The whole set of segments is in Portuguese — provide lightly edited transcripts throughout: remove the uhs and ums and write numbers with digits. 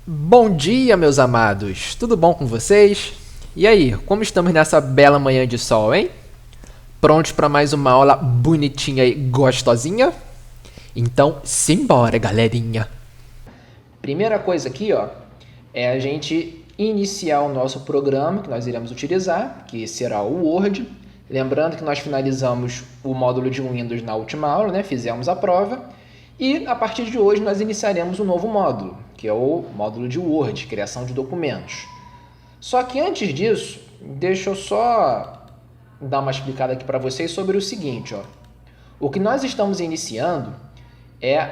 Bom dia, meus amados! Tudo bom com vocês? E aí, como estamos nessa bela manhã de sol, hein? Prontos para mais uma aula bonitinha e gostosinha? Então, simbora, galerinha! Primeira coisa aqui, ó, é a gente iniciar o nosso programa que nós iremos utilizar, que será o Word. Lembrando que nós finalizamos o módulo de Windows na última aula, né? Fizemos a prova. E a partir de hoje nós iniciaremos um novo módulo, que é o módulo de Word, criação de documentos. Só que antes disso, deixa eu só dar uma explicada aqui para vocês sobre o seguinte, ó. O que nós estamos iniciando é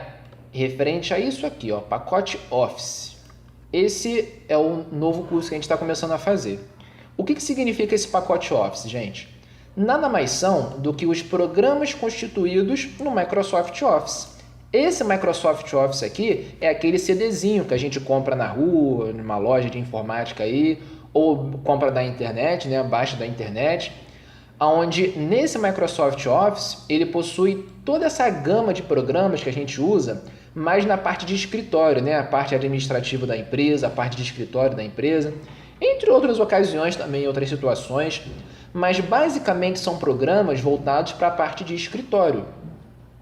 referente a isso aqui, ó, pacote Office. Esse é o novo curso que a gente está começando a fazer. O que significa esse pacote Office, gente? Nada mais são do que os programas constituídos no Microsoft Office. Esse Microsoft Office aqui é aquele CDzinho que a gente compra na rua, numa loja de informática aí, ou compra da internet, né, baixa da internet, onde nesse Microsoft Office ele possui toda essa gama de programas que a gente usa, mas na parte de escritório, né, a parte administrativa da empresa, a parte de escritório da empresa, entre outras ocasiões também, outras situações, mas basicamente são programas voltados para a parte de escritório,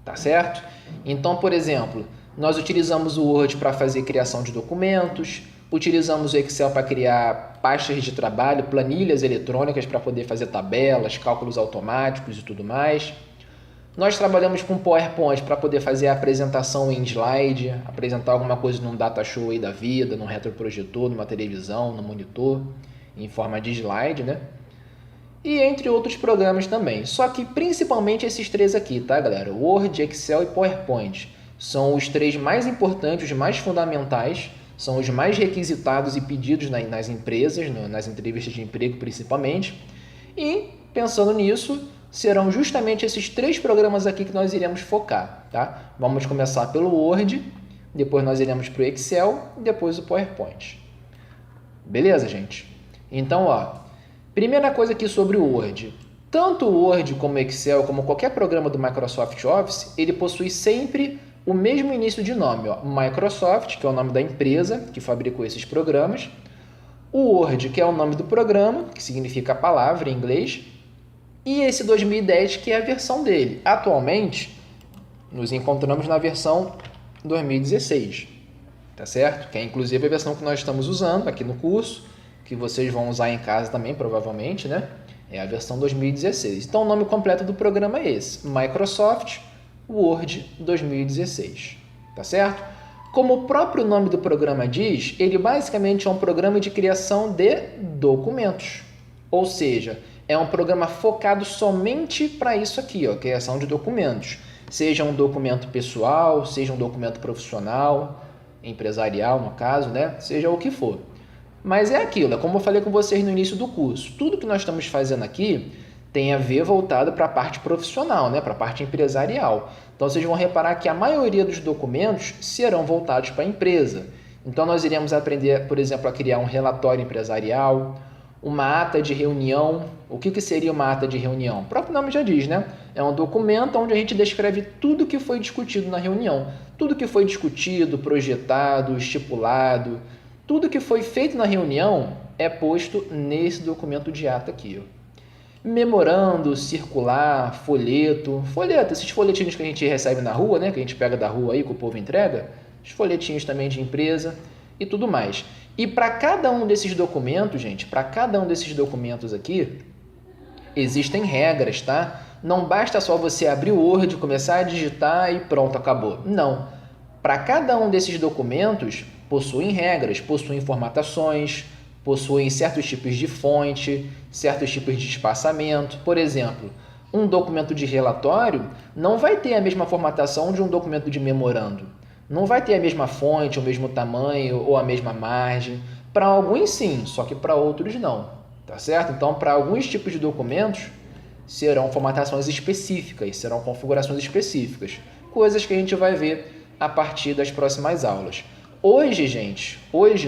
tá certo? Então, por exemplo, nós utilizamos o Word para fazer criação de documentos, utilizamos o Excel para criar pastas de trabalho, planilhas eletrônicas para poder fazer tabelas, cálculos automáticos e tudo mais. Nós trabalhamos com PowerPoint para poder fazer a apresentação em slide, apresentar alguma coisa num data show aí da vida, num retroprojetor, numa televisão, num monitor, em forma de slide, né? E entre outros programas também. Só que principalmente esses três aqui, tá, galera? Word, Excel e PowerPoint. São os três mais importantes, os mais fundamentais, são os mais requisitados e pedidos nas empresas, nas entrevistas de emprego principalmente. E, pensando nisso, serão justamente esses três programas aqui que nós iremos focar, tá? Vamos começar pelo Word, depois nós iremos para o Excel e depois o PowerPoint. Beleza, gente? Então, ó, primeira coisa aqui sobre o Word. Tanto o Word como o Excel, como qualquer programa do Microsoft Office, ele possui sempre o mesmo início de nome, ó, Microsoft, que é o nome da empresa que fabricou esses programas, o Word, que é o nome do programa, que significa palavra em inglês, e esse 2010, que é a versão dele. Atualmente, nos encontramos na versão 2016, tá certo? Que é inclusive a versão que nós estamos usando aqui no curso, que vocês vão usar em casa também, provavelmente, né? É a versão 2016. Então, o nome completo do programa é esse, Microsoft Word 2016, tá certo? Como o próprio nome do programa diz, ele basicamente é um programa de criação de documentos. Ou seja, é um programa focado somente para isso aqui, ó, criação de documentos. Seja um documento pessoal, seja um documento profissional, empresarial no caso, né? Seja o que for. Mas é aquilo, é como eu falei com vocês no início do curso. Tudo que nós estamos fazendo aqui tem a ver voltado para a parte profissional, né? Para a parte empresarial. Então, vocês vão reparar que a maioria dos documentos serão voltados para a empresa. Então, nós iremos aprender, por exemplo, a criar um relatório empresarial, uma ata de reunião. O que seria uma ata de reunião? O próprio nome já diz, né? É um documento onde a gente descreve tudo que foi discutido na reunião. Tudo que foi discutido, projetado, estipulado, tudo que foi feito na reunião é posto nesse documento de ata aqui, ó. Memorando, circular, folheto, esses folhetinhos que a gente recebe na rua, né, que a gente pega da rua aí, que o povo entrega, os folhetinhos também de empresa e tudo mais. E para cada um desses documentos, gente, para cada um desses documentos aqui, existem regras, tá? Não basta só você abrir o Word, começar a digitar e pronto, acabou. Não. Para cada um desses documentos, possuem regras, possuem formatações, possuem certos tipos de fonte, certos tipos de espaçamento. Por exemplo, um documento de relatório não vai ter a mesma formatação de um documento de memorando. Não vai ter a mesma fonte, o mesmo tamanho ou a mesma margem. Para alguns sim, só que para outros não. Tá certo? Então, para alguns tipos de documentos, serão formatações específicas, serão configurações específicas. Coisas que a gente vai ver a partir das próximas aulas. Hoje, gente,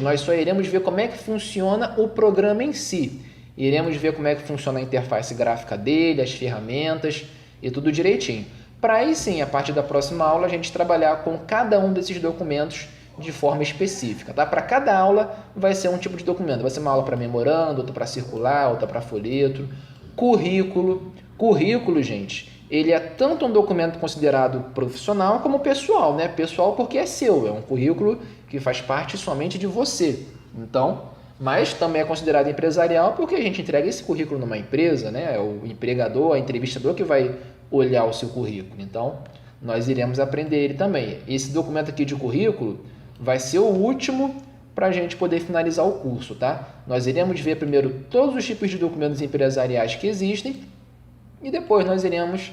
nós só iremos ver como é que funciona o programa em si. Iremos ver como é que funciona a interface gráfica dele, as ferramentas e tudo direitinho. Para aí sim, a partir da próxima aula, a gente trabalhar com cada um desses documentos de forma específica, tá? Para cada aula vai ser um tipo de documento. Vai ser uma aula para memorando, outra para circular, outra para folheto. Currículo. Currículo, gente, ele é tanto um documento considerado profissional como pessoal, né? Pessoal porque é seu, é um currículo que faz parte somente de você. Então, mas também é considerado empresarial porque a gente entrega esse currículo numa empresa, né? É o empregador, a entrevistador que vai olhar o seu currículo. Então, nós iremos aprender ele também. Esse documento aqui de currículo vai ser o último para a gente poder finalizar o curso, tá? Nós iremos ver primeiro todos os tipos de documentos empresariais que existem e depois nós iremos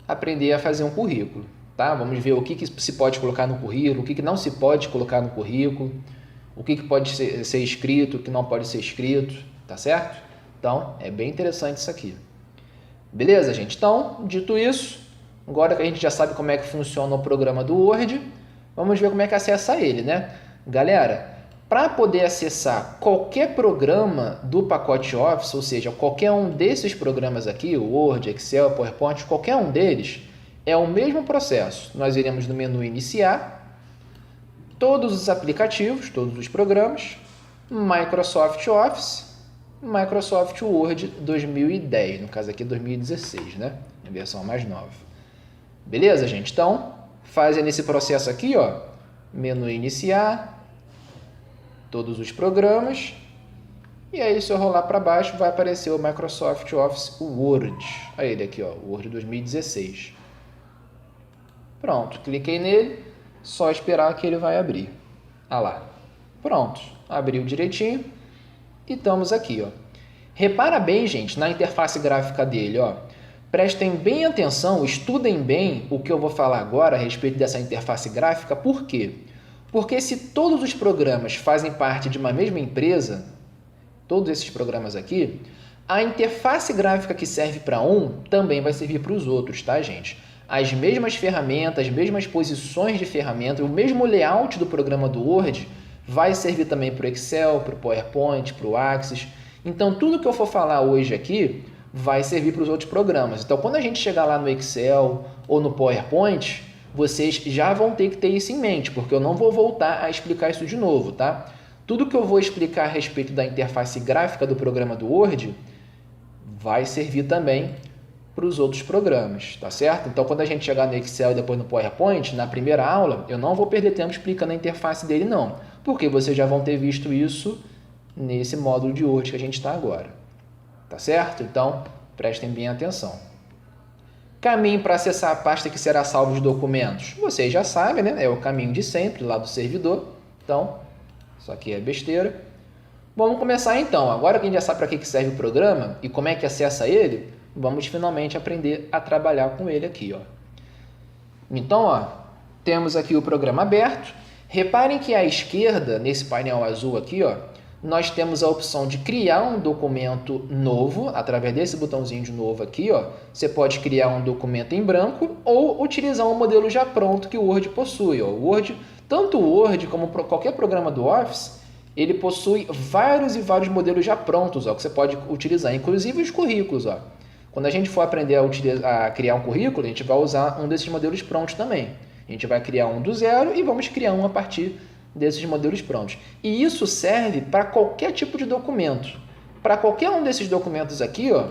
aprender a fazer um currículo, tá? Vamos ver o que se pode colocar no currículo, o que não se pode colocar no currículo, o que pode ser escrito, o que não pode ser escrito, tá certo? Então, é bem interessante isso aqui. Beleza, gente? Então, dito isso, agora que a gente já sabe como é que funciona o programa do Word, vamos ver como é que acessa ele, né? Galera, para poder acessar qualquer programa do pacote Office, ou seja, qualquer um desses programas aqui, o Word, Excel, PowerPoint, qualquer um deles, é o mesmo processo. Nós iremos no menu Iniciar, todos os aplicativos, todos os programas, Microsoft Office, Microsoft Word 2010, no caso aqui 2016, né? A versão mais nova. Beleza, gente? Então, fazem nesse processo aqui, ó, menu Iniciar, todos os programas, e aí se eu rolar para baixo vai aparecer o Microsoft Office Word. Olha ele aqui, ó, Word 2016. Pronto, cliquei nele, só esperar que ele vai abrir. Ah lá, pronto, abriu direitinho e estamos aqui, ó. Repara bem, gente, na interface gráfica dele, ó. Prestem bem atenção, estudem bem o que eu vou falar agora a respeito dessa interface gráfica, por quê? Porque se todos os programas fazem parte de uma mesma empresa, todos esses programas aqui, a interface gráfica que serve para um também vai servir para os outros, tá, gente? As mesmas ferramentas, as mesmas posições de ferramenta, o mesmo layout do programa do Word vai servir também para o Excel, para o PowerPoint, para o Axis. Então, tudo que eu for falar hoje aqui vai servir para os outros programas. Então, quando a gente chegar lá no Excel ou no PowerPoint, vocês já vão ter que ter isso em mente, porque eu não vou voltar a explicar isso de novo, tá? Tudo que eu vou explicar a respeito da interface gráfica do programa do Word vai servir também para os outros programas, tá certo? Então, quando a gente chegar no Excel e depois no PowerPoint, na primeira aula, eu não vou perder tempo explicando a interface dele, não, porque vocês já vão ter visto isso nesse módulo de Word que a gente está agora, tá certo? Então, prestem bem atenção. Caminho para acessar a pasta que será salvo os documentos. Vocês já sabem, né? É o caminho de sempre, lá do servidor. Então, isso aqui é besteira. Vamos começar então. Agora que a gente já sabe para que serve o programa e como é que acessa ele, vamos finalmente aprender a trabalhar com ele aqui, ó. Então, ó, temos aqui o programa aberto. Reparem que à esquerda, nesse painel azul aqui, ó, nós temos a opção de criar um documento novo, através desse botãozinho de novo aqui, ó. Você pode criar um documento em branco ou utilizar um modelo já pronto que o Word possui, ó. O Word, tanto o Word como qualquer programa do Office, ele possui vários e vários modelos já prontos, ó, que você pode utilizar, inclusive os currículos, ó. Quando a gente for aprender a criar um currículo, a gente vai usar um desses modelos prontos também. A gente vai criar um do zero e vamos criar um a partir desses modelos prontos. E isso serve para qualquer tipo de documento. Para qualquer um desses documentos aqui, ó,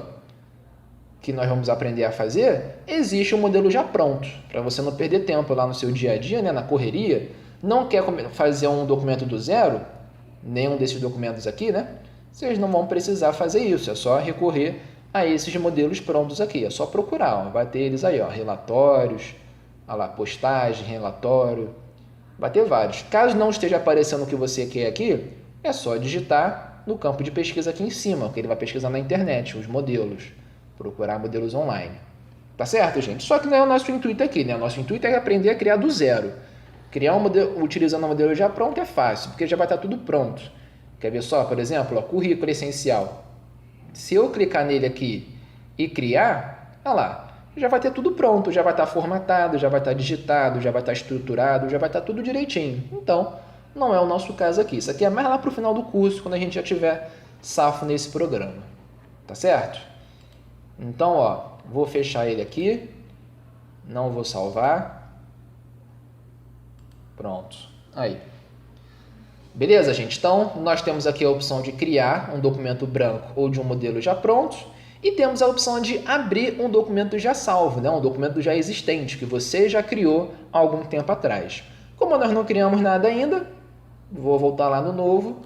que nós vamos aprender a fazer, existe um modelo já pronto. Para você não perder tempo lá no seu dia a dia, né, na correria, não quer fazer um documento do zero, nenhum desses documentos aqui, né? Vocês não vão precisar fazer isso, é só recorrer a esses modelos prontos aqui. É só procurar, ó, vai ter eles aí, ó, relatórios, olha lá, postagem, relatório, vai ter vários. Caso não esteja aparecendo o que você quer aqui, é só digitar no campo de pesquisa aqui em cima, que ele vai pesquisar na internet, os modelos, procurar modelos online. Tá certo, gente? Só que não é o nosso intuito aqui, né? O nosso intuito é aprender a criar do zero. Criar um modelo utilizando um modelo já pronto é fácil, porque já vai estar tudo pronto. Quer ver só, por exemplo, ó, currículo essencial. Se eu clicar nele aqui e criar, olha lá, já vai ter tudo pronto, já vai estar formatado, já vai estar digitado, já vai estar estruturado, já vai estar tudo direitinho. Então, não é o nosso caso aqui. Isso aqui é mais lá para o final do curso, quando a gente já tiver safo nesse programa. Tá certo? Então, ó, vou fechar ele aqui. Não vou salvar. Pronto. Aí. Beleza, gente? Então, nós temos aqui a opção de criar um documento branco ou de um modelo já pronto e temos a opção de abrir um documento já salvo, né? Um documento já existente que você já criou há algum tempo atrás. Como nós não criamos nada ainda, vou voltar lá no novo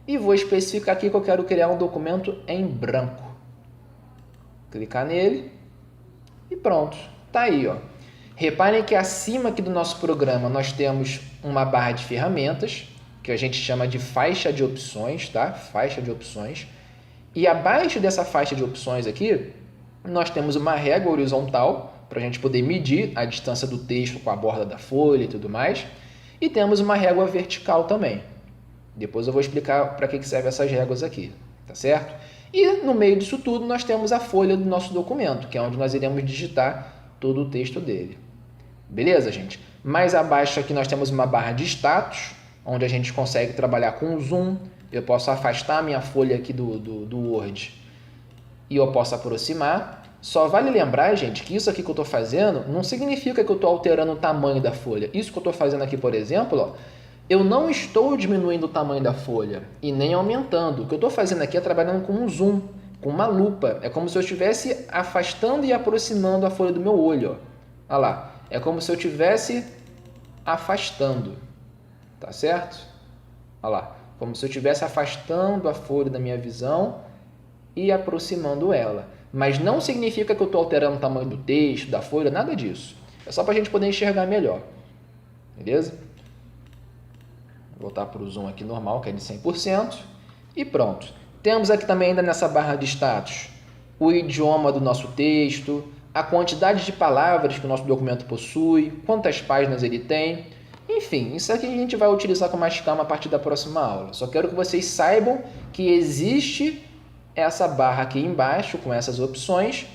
e vou especificar aqui que eu quero criar um documento em branco. Clicar nele e pronto. Tá aí, ó. Reparem que acima aqui do nosso programa nós temos uma barra de ferramentas, que a gente chama de faixa de opções, tá? Faixa de opções. E abaixo dessa faixa de opções aqui, nós temos uma régua horizontal, para a gente poder medir a distância do texto com a borda da folha e tudo mais. E temos uma régua vertical também. Depois eu vou explicar para que servem essas réguas aqui, tá certo? E no meio disso tudo nós temos a folha do nosso documento, que é onde nós iremos digitar todo o texto dele. Beleza, gente? Mais abaixo aqui nós temos uma barra de status, onde a gente consegue trabalhar com zoom. Eu posso afastar a minha folha aqui do Word e eu posso aproximar. Só vale lembrar, gente, que isso aqui que eu estou fazendo não significa que eu estou alterando o tamanho da folha. Isso que eu estou fazendo aqui, por exemplo, ó, eu não estou diminuindo o tamanho da folha e nem aumentando. O que eu estou fazendo aqui é trabalhando com um zoom, com uma lupa. É como se eu estivesse afastando e aproximando a folha do meu olho. Ó. Olha lá. É como se eu estivesse afastando. Tá certo? Olha lá. Como se eu estivesse afastando a folha da minha visão e aproximando ela. Mas não significa que eu estou alterando o tamanho do texto, da folha, nada disso. É só para a gente poder enxergar melhor. Beleza? Vou voltar para o zoom aqui normal, que é de 100%. E pronto. Temos aqui também ainda nessa barra de status o idioma do nosso texto, a quantidade de palavras que o nosso documento possui, quantas páginas ele tem. Enfim, isso aqui a gente vai utilizar com mais calma a partir da próxima aula. Só quero que vocês saibam que existe essa barra aqui embaixo com essas opções,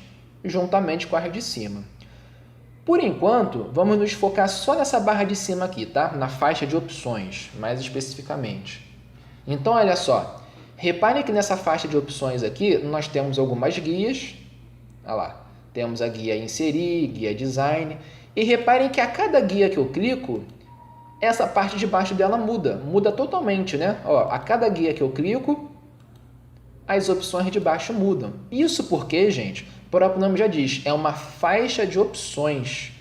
juntamente com a de cima. Por enquanto, vamos nos focar só nessa barra de cima aqui, tá? Na faixa de opções, mais especificamente. Então, olha só. Reparem que nessa faixa de opções aqui, nós temos algumas guias. Olha lá. Temos a guia inserir, guia design. E reparem que a cada guia que eu clico, essa parte de baixo dela muda. Muda totalmente, né? Ó, a cada guia que eu clico, as opções de baixo mudam. Isso porque, gente, o próprio nome já diz, é uma faixa de opções.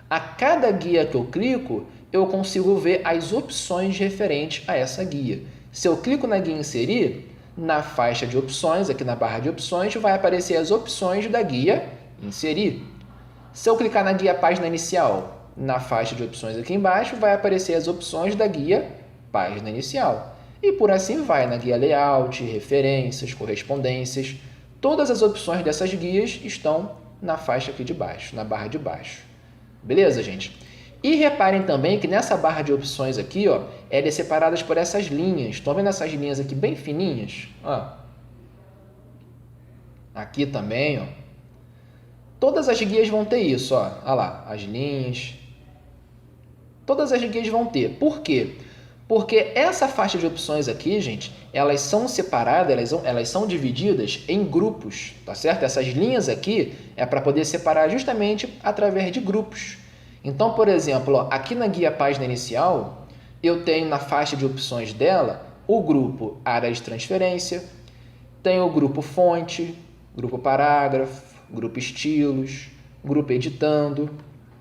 A cada guia que eu clico, eu consigo ver as opções referentes a essa guia. Se eu clico na guia inserir, na faixa de opções, aqui na barra de opções, vai aparecer as opções da guia inserir. Se eu clicar na guia página inicial, na faixa de opções aqui embaixo, vai aparecer as opções da guia página inicial. E por assim vai, na guia layout, referências, correspondências. Todas as opções dessas guias estão na faixa aqui de baixo, na barra de baixo. Beleza, gente? E reparem também que nessa barra de opções aqui, ó, ela é separada por essas linhas. Estão vendo essas linhas aqui bem fininhas? Ó. Aqui também, ó. Todas as guias vão ter isso, ó. Olha lá, as linhas. Todas as guias vão ter. Por quê? Porque essa faixa de opções aqui, gente, elas são separadas, elas são divididas em grupos, tá certo? Essas linhas aqui é para poder separar justamente através de grupos. Então, por exemplo, ó, aqui na guia página inicial, eu tenho na faixa de opções dela o grupo área de transferência, tenho o grupo fonte, grupo parágrafo, grupo estilos, grupo editando,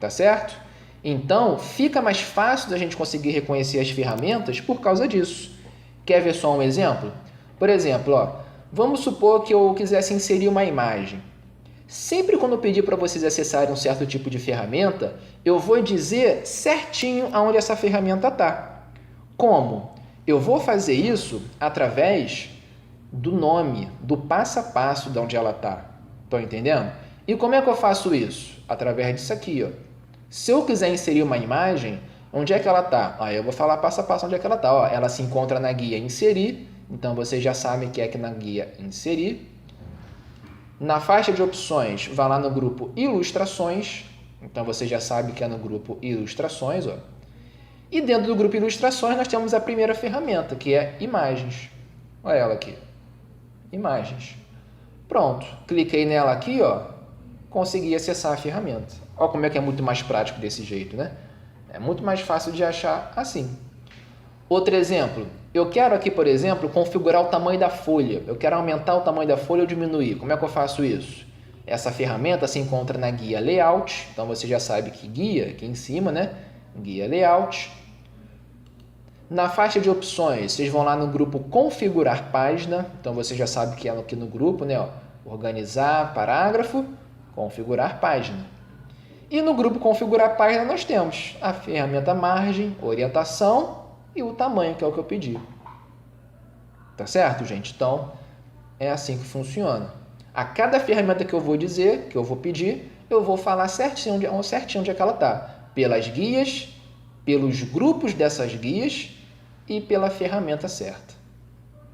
tá certo? Então, fica mais fácil da gente conseguir reconhecer as ferramentas por causa disso. Quer ver só um exemplo? Por exemplo, ó, vamos supor que eu quisesse inserir uma imagem. Sempre quando eu pedir para vocês acessarem um certo tipo de ferramenta, eu vou dizer certinho aonde essa ferramenta está. Como? Eu vou fazer isso através do nome, do passo a passo de onde ela está. Estão entendendo? E como é que eu faço isso? Através disso aqui, ó. Se eu quiser inserir uma imagem, onde é que ela está? Aí eu vou falar passo a passo onde é que ela está. Ela se encontra na guia inserir, então vocês já sabem que é aqui na guia inserir. Na faixa de opções, vai lá no grupo ilustrações, então você já sabe que é no grupo ilustrações. Ó. E dentro do grupo ilustrações nós temos a primeira ferramenta, que é imagens. Olha ela aqui, imagens. Pronto, cliquei nela aqui, ó, consegui acessar a ferramenta. Olha como é que é muito mais prático desse jeito, né? É muito mais fácil de achar assim. Outro exemplo, Eu quero aqui, por exemplo, configurar o tamanho da folha. Eu quero aumentar o tamanho da folha ou diminuir. Como é que eu faço isso? Essa ferramenta se encontra na guia Layout. Então, você já sabe que guia, aqui em cima, né? Guia Layout. Na faixa de opções, vocês vão lá no grupo Configurar Página. Então, você já sabe que é aqui no grupo, né? Ó, organizar parágrafo, configurar página. E no grupo Configurar Página, nós temos a ferramenta Margem, Orientação e o tamanho, que é o que eu pedi. Tá certo, gente? Então, é assim que funciona. A cada ferramenta que eu vou dizer, que eu vou pedir, eu vou falar certinho onde é que ela está. Pelas guias, pelos grupos dessas guias e pela ferramenta certa.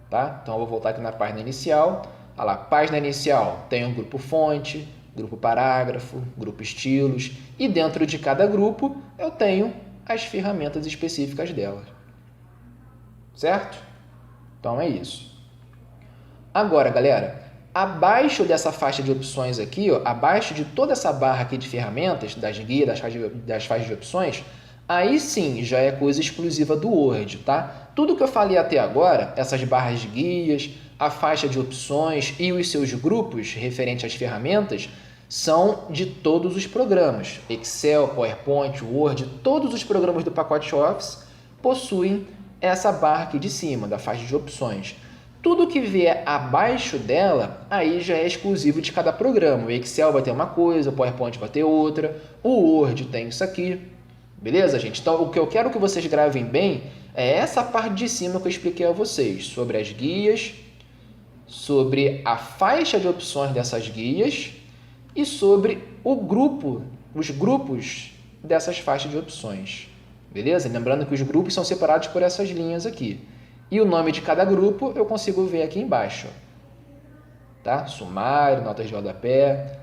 Tá? Então, eu vou voltar aqui na página inicial. Olha lá, página inicial tem um grupo fonte, grupo parágrafo, grupo estilos. E dentro de cada grupo, eu tenho as ferramentas específicas delas. Certo? Então, é isso. Agora, galera, abaixo dessa faixa de opções aqui, ó, abaixo de toda essa barra aqui de ferramentas, das guias, das faixas de opções, aí sim já é coisa exclusiva do Word, tá? Tudo que eu falei até agora, essas barras de guias, a faixa de opções e os seus grupos referentes às ferramentas, são de todos os programas. Excel, PowerPoint, Word, todos os programas do pacote Office possuem essa barra aqui de cima, da faixa de opções. Tudo que vier abaixo dela, aí já é exclusivo de cada programa. O Excel vai ter uma coisa, o PowerPoint vai ter outra, o Word tem isso aqui. Beleza, gente? Então, o que eu quero que vocês gravem bem é essa parte de cima que eu expliquei a vocês, sobre as guias, sobre a faixa de opções dessas guias e sobre os grupos dessas faixas de opções. Beleza? Lembrando que os grupos são separados por essas linhas aqui. E o nome de cada grupo eu consigo ver aqui embaixo. Tá? Sumário, notas de rodapé.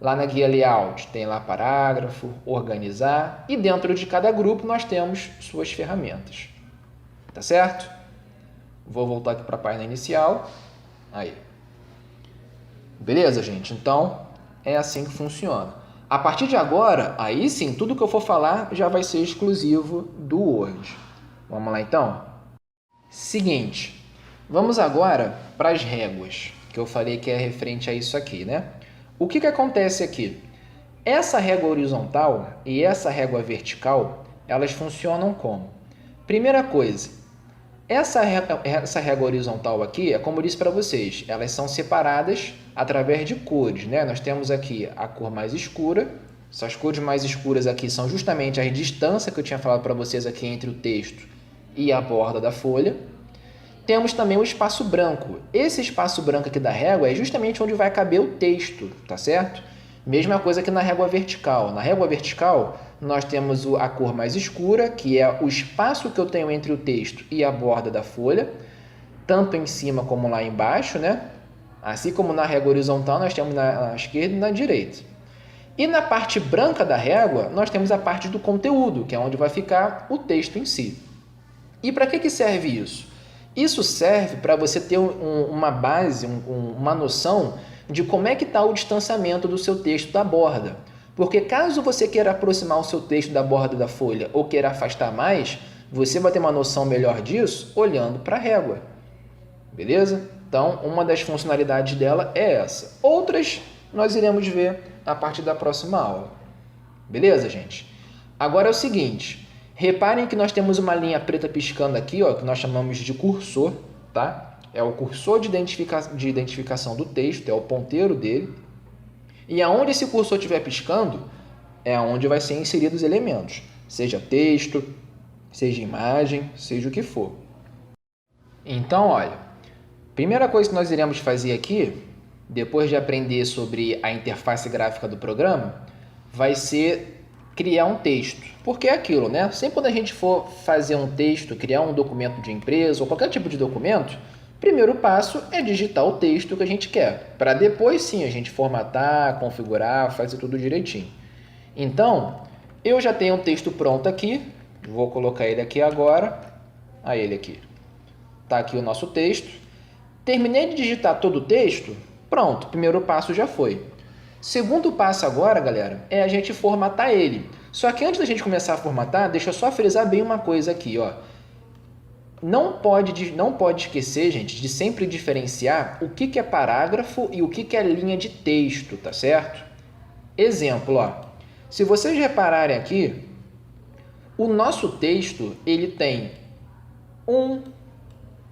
Lá na guia Layout tem lá parágrafo, organizar. E dentro de cada grupo nós temos suas ferramentas. Tá certo? Vou voltar aqui para a página inicial. Aí. Beleza, gente? Então, é assim que funciona. A partir de agora, aí sim, tudo que eu for falar já vai ser exclusivo do Word. Vamos lá, então? Seguinte, vamos agora para as réguas, que eu falei que é referente a isso aqui, né? O que acontece aqui? Essa régua horizontal e essa régua vertical, elas funcionam como? Primeira coisa, essa régua horizontal aqui, é como eu disse para vocês, elas são separadas através de cores, né? Nós temos aqui a cor mais escura, essas cores mais escuras aqui são justamente a distância que eu tinha falado para vocês aqui entre o texto e a borda da folha. Temos também o espaço branco. Esse espaço branco aqui da régua é justamente onde vai caber o texto, tá certo? Mesma coisa que na régua vertical. Na régua vertical, nós temos a cor mais escura, que é o espaço que eu tenho entre o texto e a borda da folha, tanto em cima como lá embaixo, né? Assim como na régua horizontal, nós temos na esquerda e na direita. E na parte branca da régua, nós temos a parte do conteúdo, que é onde vai ficar o texto em si. E para que serve isso? Isso serve para você ter uma base, uma noção de como é que está o distanciamento do seu texto da borda. Porque caso você queira aproximar o seu texto da borda da folha ou queira afastar mais, você vai ter uma noção melhor disso olhando para a régua. Beleza? Então, uma das funcionalidades dela é essa. Outras nós iremos ver a partir da próxima aula. Beleza, gente? Agora é o seguinte, reparem que nós temos uma linha preta piscando aqui, ó, que nós chamamos de cursor, tá? É o cursor de identificação do texto, é o ponteiro dele. E aonde esse cursor estiver piscando, é onde vai ser inseridos os elementos, seja texto, seja imagem, seja o que for. Então, olha, primeira coisa que nós iremos fazer aqui, depois de aprender sobre a interface gráfica do programa, vai ser criar um texto. Porque é aquilo, né? Sempre quando a gente for fazer um texto, criar um documento de empresa ou qualquer tipo de documento, o primeiro passo é digitar o texto que a gente quer, para depois sim a gente formatar, configurar, fazer tudo direitinho. Então, eu já tenho um texto pronto aqui, vou colocar ele aqui agora, ele aqui. Está aqui o nosso texto. Terminei de digitar todo o texto, pronto, o primeiro passo já foi. Segundo passo agora, galera, é a gente formatar ele. Só que antes da gente começar a formatar, deixa eu só frisar bem uma coisa aqui, ó. não pode esquecer, gente, de sempre diferenciar o que é parágrafo e o que é linha de texto, tá certo? Exemplo, ó. Se vocês repararem aqui, o nosso texto, ele tem 1,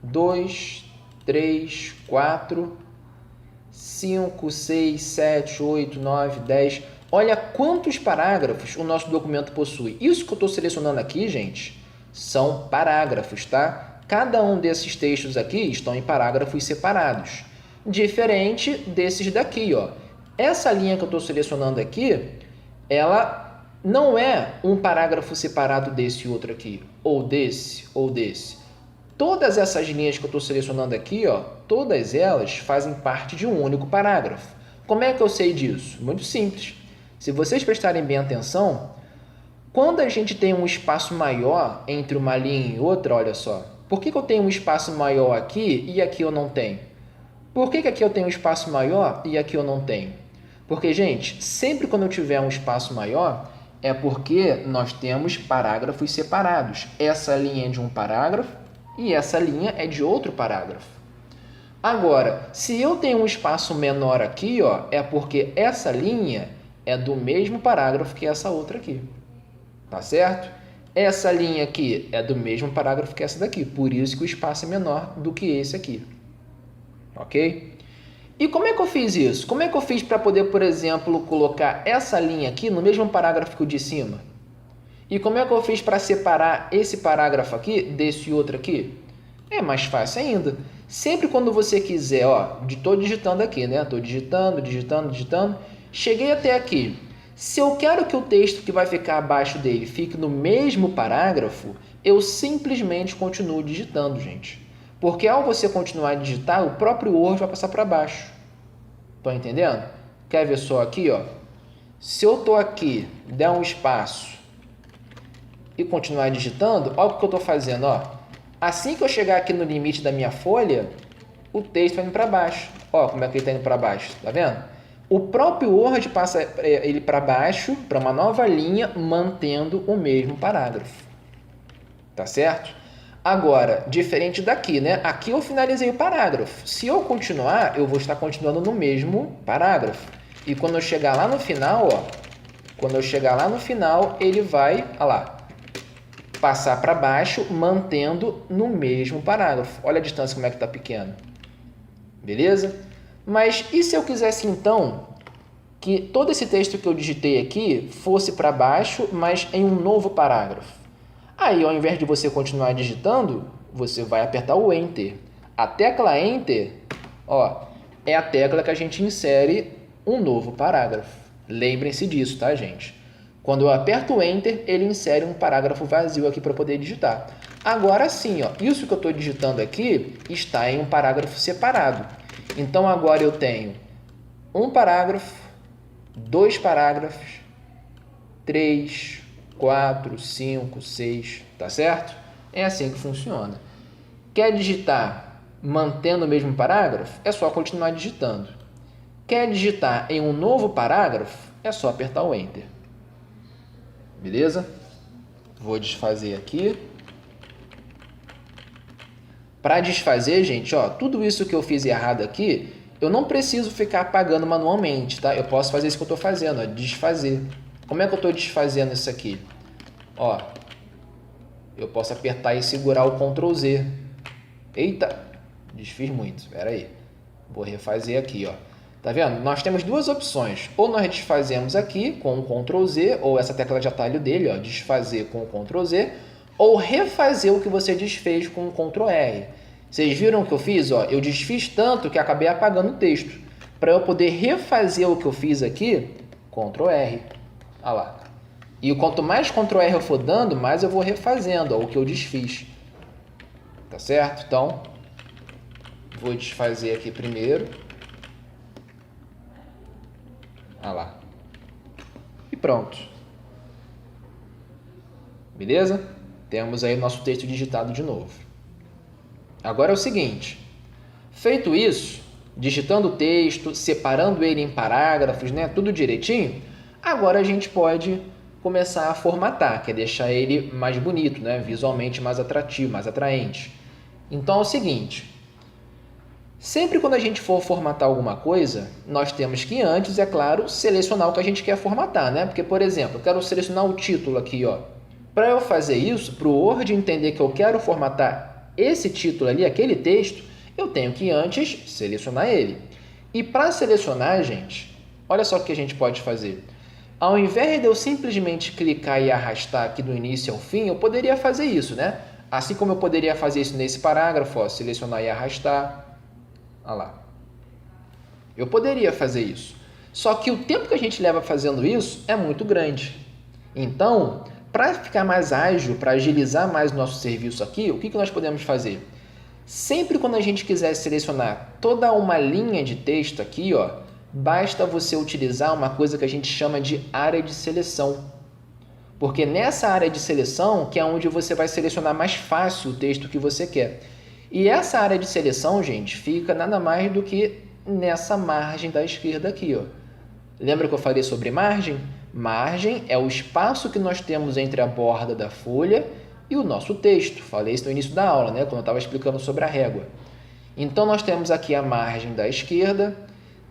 2, 3, 4, 5, 6, 7, 8, 9, 10. Olha quantos parágrafos o nosso documento possui. Isso que eu estou selecionando aqui, gente, são parágrafos, tá? Cada um desses textos aqui estão em parágrafos separados. Diferente desses daqui, ó. Essa linha que eu estou selecionando aqui, ela não é um parágrafo separado desse outro aqui, ou desse, ou desse. Todas essas linhas que eu estou selecionando aqui, ó, todas elas fazem parte de um único parágrafo. Como é que eu sei disso? Muito simples. Se vocês prestarem bem atenção, quando a gente tem um espaço maior entre uma linha e outra, olha só, por que eu tenho um espaço maior aqui e aqui eu não tenho? Por que aqui eu tenho um espaço maior e aqui eu não tenho? Porque, gente, sempre quando eu tiver um espaço maior, é porque nós temos parágrafos separados. Essa linha é de um parágrafo e essa linha é de outro parágrafo. Agora, se eu tenho um espaço menor aqui, ó, é porque essa linha é do mesmo parágrafo que essa outra aqui. Tá certo? Essa linha aqui é do mesmo parágrafo que essa daqui, por isso que o espaço é menor do que esse aqui. Ok? E como é que eu fiz isso? Como é que eu fiz para poder, por exemplo, colocar essa linha aqui no mesmo parágrafo que o de cima? E como é que eu fiz para separar esse parágrafo aqui desse outro aqui? É mais fácil ainda. Sempre quando você quiser, ó, estou digitando aqui, né? Estou digitando, cheguei até aqui. Se eu quero que o texto que vai ficar abaixo dele fique no mesmo parágrafo, eu simplesmente continuo digitando, gente. Porque ao você continuar a digitar, o próprio Word vai passar para baixo. Estão entendendo? Quer ver só aqui, ó? Se eu estou aqui, der um espaço e continuar digitando, olha o que eu estou fazendo, ó. Assim que eu chegar aqui no limite da minha folha, o texto vai indo para baixo. Ó, como é que ele está indo para baixo, tá vendo? O próprio Word passa ele para baixo, para uma nova linha, mantendo o mesmo parágrafo. Tá certo? Agora, diferente daqui, né? Aqui eu finalizei o parágrafo. Se eu continuar, eu vou estar continuando no mesmo parágrafo. E quando eu chegar lá no final, ó, ele vai, olha lá, passar para baixo, mantendo no mesmo parágrafo. Olha a distância como é que está pequena. Beleza? Mas e se eu quisesse, então, que todo esse texto que eu digitei aqui fosse para baixo, mas em um novo parágrafo? Aí, ao invés de você continuar digitando, você vai apertar o Enter. A tecla Enter, ó, é a tecla que a gente insere um novo parágrafo. Lembrem-se disso, tá, gente? Quando eu aperto o Enter, ele insere um parágrafo vazio aqui para poder digitar. Agora sim, ó, isso que eu estou digitando aqui está em um parágrafo separado. Então, agora eu tenho um parágrafo, 2 parágrafos, 3, 4, 5, 6, tá certo? É assim que funciona. Quer digitar mantendo o mesmo parágrafo? É só continuar digitando. Quer digitar em um novo parágrafo? É só apertar o Enter. Beleza? Vou desfazer aqui. Para desfazer, gente, ó, tudo isso que eu fiz errado aqui, eu não preciso ficar apagando manualmente, tá? Eu posso fazer isso que eu estou fazendo, ó, desfazer. Como é que eu estou desfazendo isso aqui? Ó, eu posso apertar e segurar o Ctrl Z. Eita, desfiz muito, espera aí. Vou refazer aqui, ó. Tá vendo? Nós temos duas opções. Ou nós desfazemos aqui com o Ctrl Z, ou essa tecla de atalho dele, ó, desfazer com o Ctrl Z, ou refazer o que você desfez com o Ctrl R. Vocês viram o que eu fiz? Ó, eu desfiz tanto que acabei apagando o texto. Para eu poder refazer o que eu fiz aqui, Ctrl R. Olha lá. E quanto mais Ctrl R eu for dando, mais eu vou refazendo ó, o que eu desfiz. Tá certo? Então, vou desfazer aqui primeiro. Olha lá. E pronto. Beleza? Temos aí o nosso texto digitado de novo. Agora é o seguinte. Feito isso, digitando o texto, separando ele em parágrafos, né, tudo direitinho, agora a gente pode começar a formatar, que é deixar ele mais bonito, né, visualmente mais atrativo, mais atraente. Então é o seguinte, sempre quando a gente for formatar alguma coisa, nós temos que antes, é claro, selecionar o que a gente quer formatar, né? Porque, por exemplo, eu quero selecionar o título aqui, ó. Para eu fazer isso, para o Word entender que eu quero formatar esse título ali, aquele texto, eu tenho que antes selecionar ele. E para selecionar, gente, olha só o que a gente pode fazer. Ao invés de eu simplesmente clicar e arrastar aqui do início ao fim, eu poderia fazer isso, né? Assim como eu poderia fazer isso nesse parágrafo, ó, selecionar e arrastar. Olha lá. Eu poderia fazer isso. Só que o tempo que a gente leva fazendo isso é muito grande. Então, para ficar mais ágil, para agilizar mais o nosso serviço aqui, o que nós podemos fazer? Sempre quando a gente quiser selecionar toda uma linha de texto aqui, ó, basta você utilizar uma coisa que a gente chama de área de seleção. Porque nessa área de seleção que é onde você vai selecionar mais fácil o texto que você quer. E essa área de seleção, gente, fica nada mais do que nessa margem da esquerda aqui, ó. Lembra que eu falei sobre margem? Margem é o espaço que nós temos entre a borda da folha e o nosso texto. Falei isso no início da aula, né? Quando eu estava explicando sobre a régua. Então, nós temos aqui a margem da esquerda,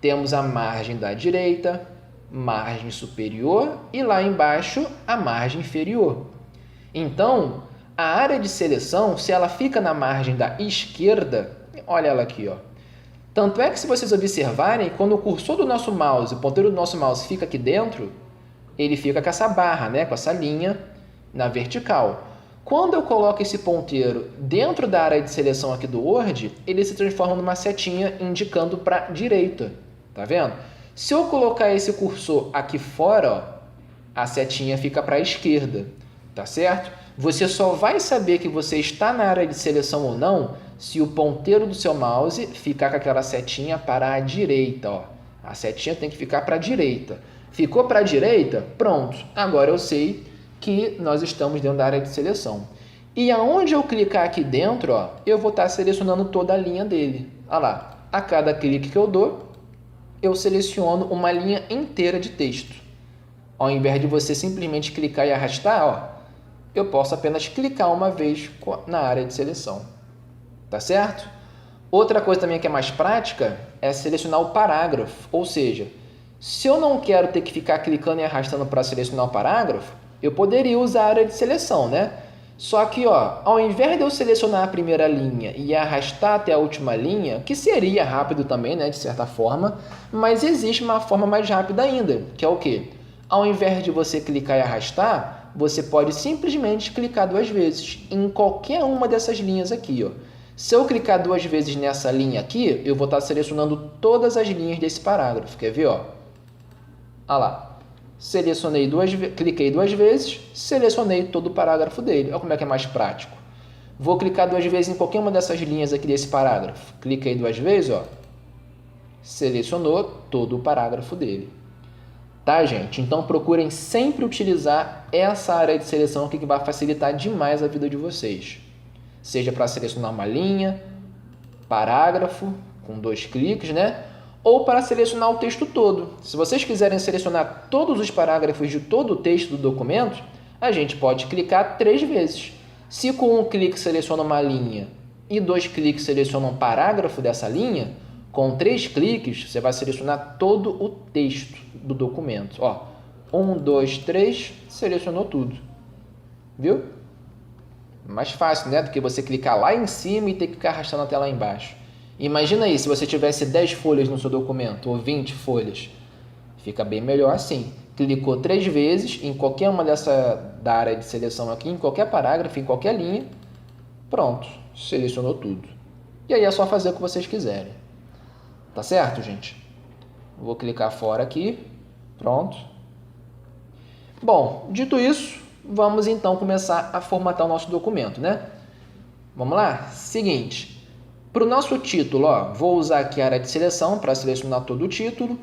temos a margem da direita, margem superior e lá embaixo a margem inferior. Então, a área de seleção, se ela fica na margem da esquerda, olha ela aqui, ó. Tanto é que se vocês observarem, quando o cursor do nosso mouse, o ponteiro do nosso mouse fica aqui dentro, ele fica com essa barra, né, com essa linha na vertical. Quando eu coloco esse ponteiro dentro da área de seleção aqui do Word, ele se transforma numa setinha indicando para a direita. Tá vendo? Se eu colocar esse cursor aqui fora, ó, a setinha fica para a esquerda. Tá certo? Você só vai saber que você está na área de seleção ou não se o ponteiro do seu mouse ficar com aquela setinha para a direita. Ó. A setinha tem que ficar para a direita. Ficou para a direita? Pronto. Agora eu sei que nós estamos dentro da área de seleção. E aonde eu clicar aqui dentro, ó, eu vou estar selecionando toda a linha dele. Olha lá. A cada clique que eu dou, eu seleciono uma linha inteira de texto. Ao invés de você simplesmente clicar e arrastar, ó, eu posso apenas clicar uma vez na área de seleção. Tá certo? Outra coisa também que é mais prática é selecionar o parágrafo. Ou seja, se eu não quero ter que ficar clicando e arrastando para selecionar o parágrafo, eu poderia usar a área de seleção, né? Só que, ó, ao invés de eu selecionar a primeira linha e arrastar até a última linha, que seria rápido também, né, de certa forma, mas existe uma forma mais rápida ainda, que é o quê? Ao invés de você clicar e arrastar, você pode simplesmente clicar duas vezes em qualquer uma dessas linhas aqui, ó. Se eu clicar duas vezes nessa linha aqui, eu vou estar selecionando todas as linhas desse parágrafo. Quer ver, ó? Olha lá. Cliquei duas vezes, selecionei todo o parágrafo dele. Olha como é que é mais prático. Vou clicar duas vezes em qualquer uma dessas linhas aqui desse parágrafo. Cliquei duas vezes, ó. Selecionou todo o parágrafo dele. Tá, gente? Então procurem sempre utilizar essa área de seleção aqui que vai facilitar demais a vida de vocês. Seja para selecionar uma linha, parágrafo, com 2 cliques, né? Ou para selecionar o texto todo. Se vocês quiserem selecionar todos os parágrafos de todo o texto do documento, a gente pode clicar 3 vezes. Se com um clique seleciona uma linha e 2 cliques seleciona um parágrafo dessa linha, com 3 cliques você vai selecionar todo o texto do documento. Ó, 1, 2, 3, selecionou tudo. Viu? Mais fácil, né? Do que você clicar lá em cima e ter que ficar arrastando até lá embaixo. Imagina aí, se você tivesse 10 folhas no seu documento, ou 20 folhas. Fica bem melhor assim. Clicou 3 vezes em qualquer uma da área de seleção aqui, em qualquer parágrafo, em qualquer linha. Pronto, selecionou tudo. E aí é só fazer o que vocês quiserem. Tá certo, gente? Vou clicar fora aqui. Pronto. Bom, dito isso, vamos então começar a formatar o nosso documento, né? Vamos lá? Seguinte. Para o nosso título, ó, vou usar aqui a área de seleção para selecionar todo o título.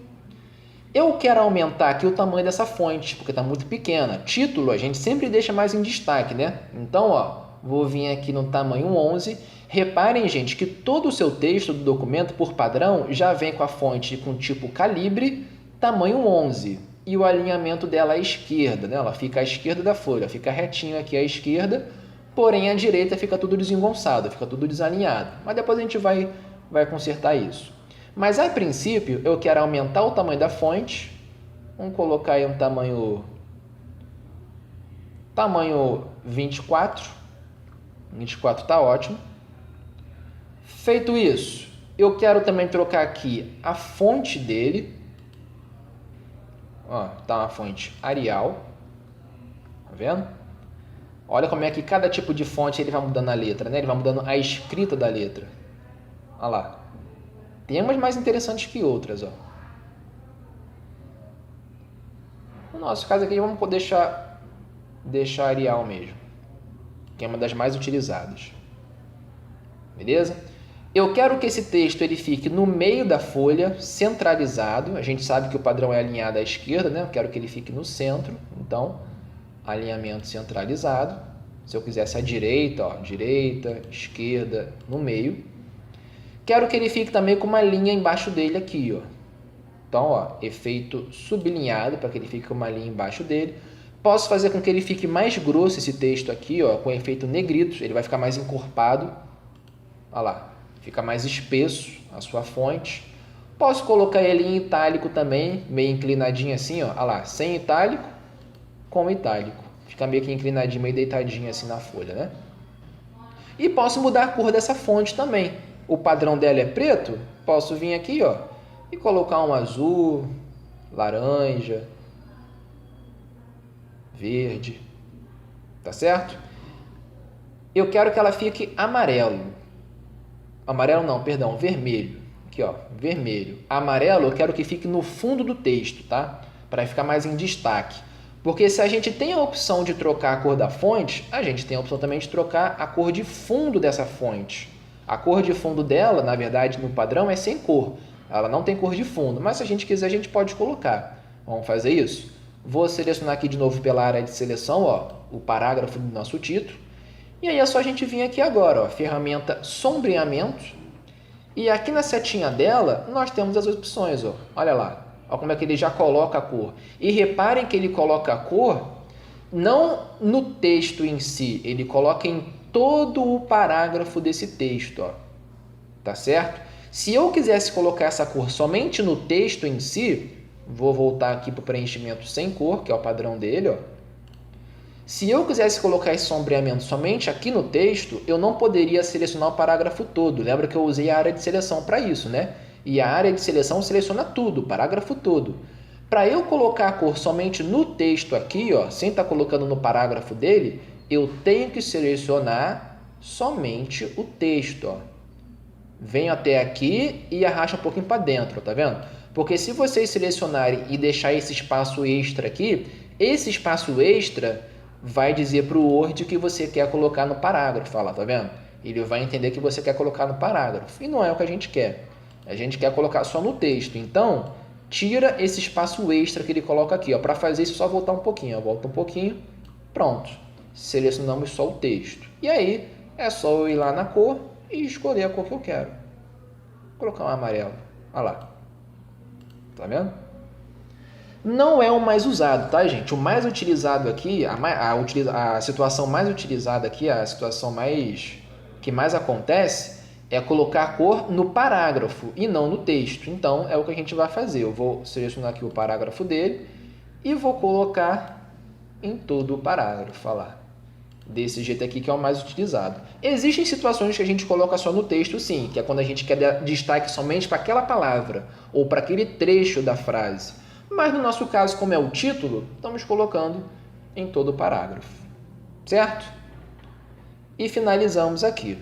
Eu quero aumentar aqui o tamanho dessa fonte, porque está muito pequena. Título a gente sempre deixa mais em destaque, né? Então, ó, vou vir aqui no tamanho 11. Reparem, gente, que todo o seu texto do documento, por padrão, já vem com a fonte com tipo calibre, tamanho 11. E o alinhamento dela à esquerda, né? Ela fica à esquerda da folha, fica retinho aqui à esquerda, porém à direita fica tudo desengonçado, fica tudo desalinhado. Mas depois a gente vai consertar isso. Mas a princípio eu quero aumentar o tamanho da fonte. Vamos colocar aí um tamanho 24. 24 está ótimo. Feito isso, eu quero também trocar aqui a fonte dele. Ó, tá uma fonte Arial. Tá vendo? Olha como é que cada tipo de fonte ele vai mudando a letra, né? Ele vai mudando a escrita da letra. Olha lá. Tem umas mais interessantes que outras, ó. No nosso caso aqui, vamos deixar Arial mesmo, que é uma das mais utilizadas. Beleza? Eu quero que esse texto ele fique no meio da folha, centralizado. A gente sabe que o padrão é alinhado à esquerda, né? Eu quero que ele fique no centro. Então, alinhamento centralizado. Se eu quisesse à direita, ó, direita, esquerda, no meio. Quero que ele fique também com uma linha embaixo dele aqui, ó. Então, ó, efeito sublinhado para que ele fique com uma linha embaixo dele. Posso fazer com que ele fique mais grosso esse texto aqui, ó, com efeito negrito. Ele vai ficar mais encorpado. Olha lá, fica mais espesso a sua fonte. Posso colocar ele em itálico também, meio inclinadinho assim, ó. Olha lá, sem itálico, com itálico. Fica meio que inclinadinho, meio deitadinho assim na folha, né? E posso mudar a cor dessa fonte também. O padrão dela é preto, posso vir aqui, ó, e colocar um azul, laranja, verde, tá certo? Eu quero que ela fique amarelo. Amarelo não, perdão, vermelho. Aqui, ó, vermelho. Amarelo eu quero que fique no fundo do texto, tá? Para ficar mais em destaque. Porque se a gente tem a opção de trocar a cor da fonte, a gente tem a opção também de trocar a cor de fundo dessa fonte. A cor de fundo dela, na verdade, no padrão é sem cor. Ela não tem cor de fundo, mas se a gente quiser, a gente pode colocar. Vamos fazer isso? Vou selecionar aqui de novo pela área de seleção, ó, o parágrafo do nosso título. E aí é só a gente vir aqui agora, ó, ferramenta sombreamento. E aqui na setinha dela, nós temos as opções, ó. Olha lá, ó como é que ele já coloca a cor. E reparem que ele coloca a cor não no texto em si, ele coloca em todo o parágrafo desse texto, ó. Tá certo? Se eu quisesse colocar essa cor somente no texto em si, vou voltar aqui para o preenchimento sem cor, que é o padrão dele, ó. Se eu quisesse colocar esse sombreamento somente aqui no texto, eu não poderia selecionar o parágrafo todo. Lembra que eu usei a área de seleção para isso, né? E a área de seleção seleciona tudo, o parágrafo todo. Para eu colocar a cor somente no texto aqui, ó, sem estar colocando no parágrafo dele, eu tenho que selecionar somente o texto, ó. Venho até aqui e arrasto um pouquinho para dentro, tá vendo? Porque se vocês selecionarem e deixar esse espaço extra aqui, esse espaço extra vai dizer para o Word que você quer colocar no parágrafo, lá, tá vendo? Ele vai entender que você quer colocar no parágrafo, e não é o que a gente quer. A gente quer colocar só no texto, então tira esse espaço extra que ele coloca aqui, ó. Para fazer isso, é só voltar um pouquinho, ó. Volta um pouquinho, pronto. Selecionamos só o texto. E aí, é só eu ir lá na cor e escolher a cor que eu quero. Vou colocar um amarelo, olha lá. Tá vendo? Não é o mais usado, tá, gente? O mais utilizado aqui, a situação mais utilizada aqui, a situação que mais acontece é colocar a cor no parágrafo e não no texto. Então, é o que a gente vai fazer. Eu vou selecionar aqui o parágrafo dele e vou colocar em todo o parágrafo, olha lá. Desse jeito aqui que é o mais utilizado. Existem situações que a gente coloca só no texto, sim, que é quando a gente quer dar destaque somente para aquela palavra ou para aquele trecho da frase. Mas no nosso caso, como é o título, estamos colocando em todo o parágrafo, certo? E finalizamos aqui.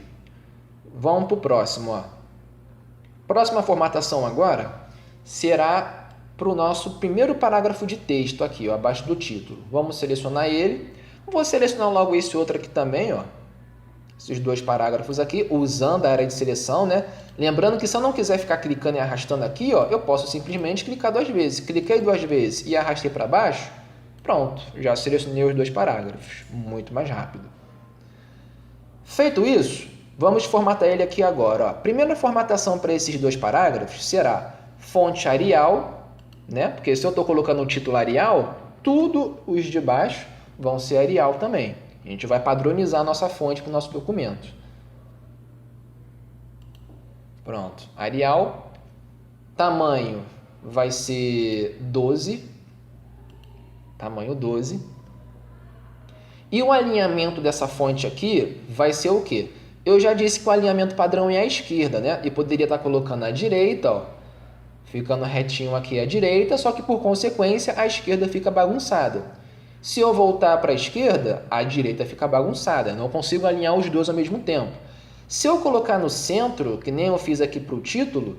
Vamos para o próximo, ó. Próxima formatação agora será para o nosso primeiro parágrafo de texto aqui, ó, abaixo do título. Vamos selecionar ele. Vou selecionar logo esse outro aqui também, ó. Esses dois parágrafos aqui, usando a área de seleção, né? Lembrando que se eu não quiser ficar clicando e arrastando aqui, ó, eu posso simplesmente clicar duas vezes. Cliquei duas vezes e arrastei para baixo, pronto, já selecionei os dois parágrafos. Muito mais rápido. Feito isso, vamos formatar ele aqui agora, ó. A primeira formatação para esses dois parágrafos será fonte Arial, né? Porque se eu estou colocando o título Arial, tudo os de baixo vão ser Arial também. A gente vai padronizar a nossa fonte para o nosso documento. Pronto. Arial. Tamanho vai ser 12. Tamanho 12. E o alinhamento dessa fonte aqui vai ser o quê? Eu já disse que o alinhamento padrão é à esquerda, né? E poderia estar colocando à direita, ó. Ficando retinho aqui à direita, só que por consequência a esquerda fica bagunçada. Se eu voltar para a esquerda, a direita fica bagunçada. Eu não consigo alinhar os dois ao mesmo tempo. Se eu colocar no centro, que nem eu fiz aqui para o título,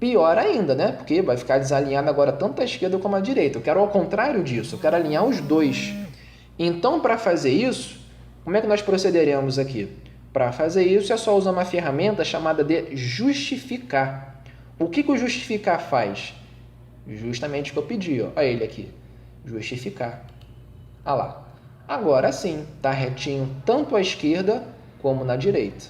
pior ainda, né? Porque vai ficar desalinhado agora tanto a esquerda como a direita. Eu quero ao contrário disso, eu quero alinhar os dois. Então, para fazer isso, como é que nós procederemos aqui? Para fazer isso é só usar uma ferramenta chamada de justificar. O que o justificar faz? Justamente o que eu pedi, ó. Olha ele aqui. Justificar. Olha lá. Agora sim, está retinho tanto à esquerda como na direita.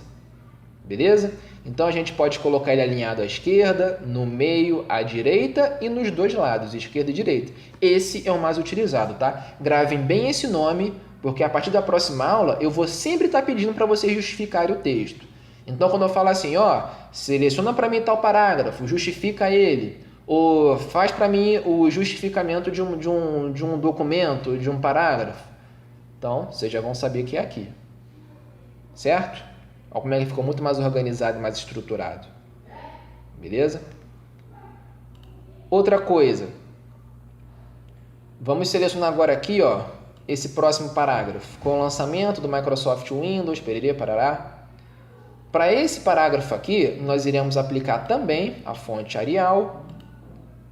Beleza? Então a gente pode colocar ele alinhado à esquerda, no meio, à direita e nos dois lados, esquerda e direita. Esse é o mais utilizado, tá? Gravem bem esse nome, porque a partir da próxima aula eu vou sempre estar pedindo para vocês justificarem o texto. Então quando eu falo assim, ó, seleciona para mim tal parágrafo, justifica ele, ou faz para mim o justificamento de um documento, de um parágrafo. Então, vocês já vão saber que é aqui. Certo? Olha como é que ficou muito mais organizado e mais estruturado. Beleza? Outra coisa. Vamos selecionar agora aqui, ó, esse próximo parágrafo. Com o lançamento do Microsoft Windows, pererê, parará. Para esse parágrafo aqui, nós iremos aplicar também a fonte Arial,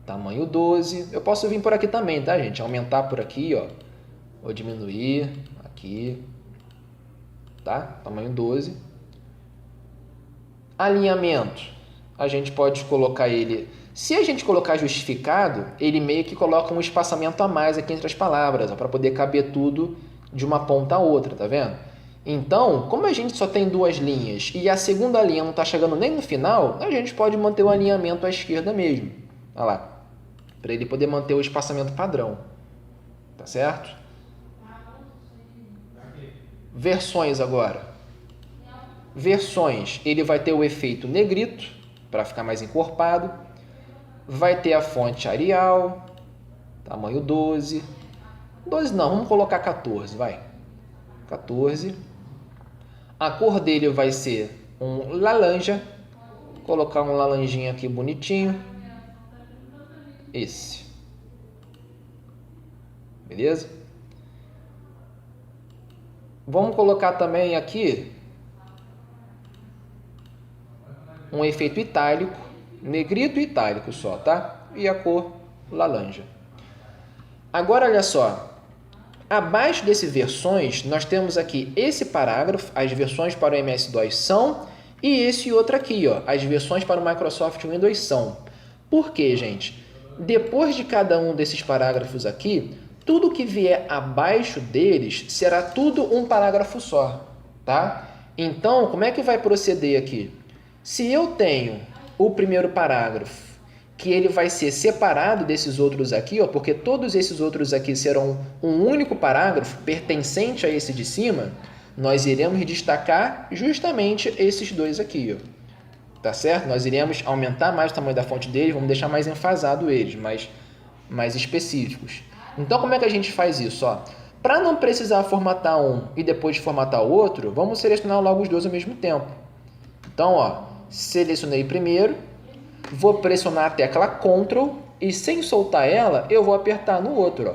tamanho 12. Eu posso vir por aqui também, tá, gente? Aumentar por aqui, ó. Ou diminuir aqui. Tá? Tamanho 12. Alinhamento. A gente pode colocar ele... Se a gente colocar justificado, ele meio que coloca um espaçamento a mais aqui entre as palavras, para poder caber tudo de uma ponta a outra, tá vendo? Então, como a gente só tem duas linhas e a segunda linha não está chegando nem no final, a gente pode manter o alinhamento à esquerda mesmo. Olha lá. Para ele poder manter o espaçamento padrão. Tá certo? Versões agora. Versões, ele vai ter o efeito negrito, para ficar mais encorpado. Vai ter a fonte Arial, tamanho 12. 12 não, vamos colocar 14, vai. 14. A cor dele vai ser um laranja. Vou colocar um laranjinha aqui bonitinho. Esse. Beleza? Vamos colocar também aqui um efeito itálico, negrito e itálico só, tá? E a cor laranja. Agora, olha só. Abaixo desse versões, nós temos aqui esse parágrafo, as versões para o MS-DOS são, e esse outro aqui, ó, as versões para o Microsoft Windows são. Por quê, gente? Depois de cada um desses parágrafos aqui, tudo que vier abaixo deles será tudo um parágrafo só, tá? Então, como é que vai proceder aqui? Se eu tenho o primeiro parágrafo, que ele vai ser separado desses outros aqui, ó, porque todos esses outros aqui serão um único parágrafo pertencente a esse de cima, nós iremos destacar justamente esses dois aqui, ó. Tá certo? Nós iremos aumentar mais o tamanho da fonte deles, vamos deixar mais enfasado eles, mais específicos. Então, como é que a gente faz isso? Para não precisar formatar um e depois formatar o outro, vamos selecionar logo os dois ao mesmo tempo. Então, ó, selecionei primeiro, vou pressionar a tecla Ctrl e sem soltar ela, eu vou apertar no outro. Ó.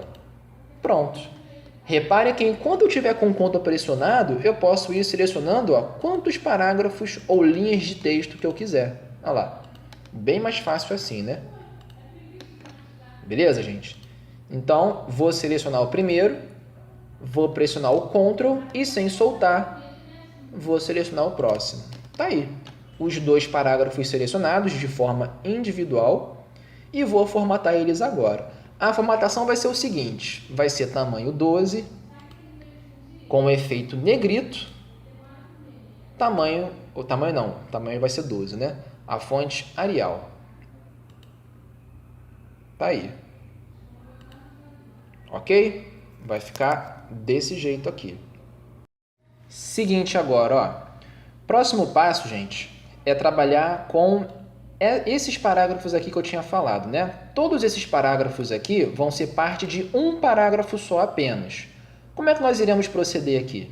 Pronto. Repare que enquanto eu estiver com o Ctrl pressionado, eu posso ir selecionando quantos parágrafos ou linhas de texto que eu quiser. Olha lá. Bem mais fácil assim, né? Beleza, gente? Então, vou selecionar o primeiro, vou pressionar o Ctrl e sem soltar, vou selecionar o próximo. Tá aí. Os dois parágrafos selecionados de forma individual e vou formatar eles agora. A formatação vai ser o seguinte, vai ser tamanho 12, com efeito negrito, tamanho vai ser 12, né? A fonte Arial. Tá aí. Ok? Vai ficar desse jeito aqui. Seguinte agora, ó. Próximo passo, gente, é trabalhar com esses parágrafos aqui que eu tinha falado, né? Todos esses parágrafos aqui vão ser parte de um parágrafo só apenas. Como é que nós iremos proceder aqui?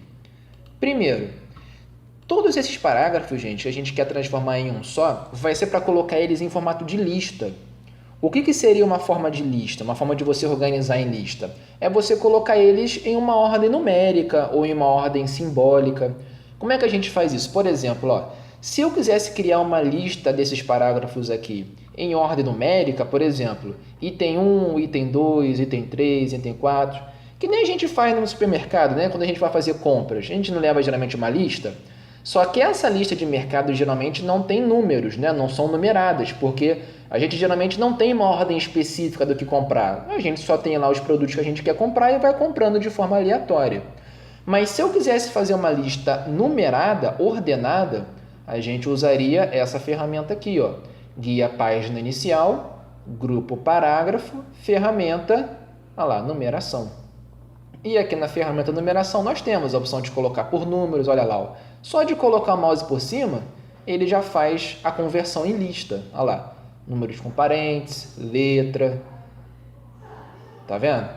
Primeiro, todos esses parágrafos, gente, que a gente quer transformar em um só, vai ser para colocar eles em formato de lista. O que seria uma forma de lista? Uma forma de você organizar em lista? É você colocar eles em uma ordem numérica ou em uma ordem simbólica. Como é que a gente faz isso? Por exemplo, ó, se eu quisesse criar uma lista desses parágrafos aqui em ordem numérica, por exemplo, item 1, item 2, item 3, item 4, que nem a gente faz no supermercado, né? Quando a gente vai fazer compras, a gente não leva geralmente uma lista. Só que essa lista de mercado geralmente não tem números, né? Não são numeradas, porque a gente geralmente não tem uma ordem específica do que comprar. A gente só tem lá os produtos que a gente quer comprar e vai comprando de forma aleatória. Mas se eu quisesse fazer uma lista numerada, ordenada, a gente usaria essa ferramenta aqui, ó. Guia página inicial, grupo parágrafo, ferramenta, olha lá, numeração. E aqui na ferramenta numeração nós temos a opção de colocar por números, olha lá. Ó. Só de colocar o mouse por cima, ele já faz a conversão em lista. Olha lá, números com parênteses, letra. Tá vendo?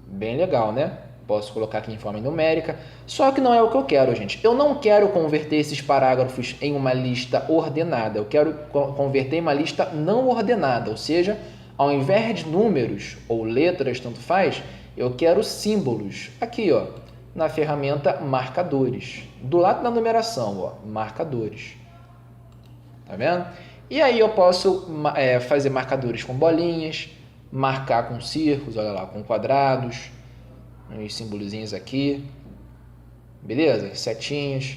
Bem legal, né? Posso colocar aqui em forma numérica. Só que não é o que eu quero, gente. Eu não quero converter esses parágrafos em uma lista ordenada. Eu quero converter em uma lista não ordenada, ou seja, ao invés de números ou letras, tanto faz, eu quero símbolos. Aqui, ó, na ferramenta marcadores. Do lado da numeração, ó, marcadores. Tá vendo? E aí eu posso fazer marcadores com bolinhas, marcar com círculos, olha lá, com quadrados, uns simbolozinhos aqui. Beleza? Setinhas.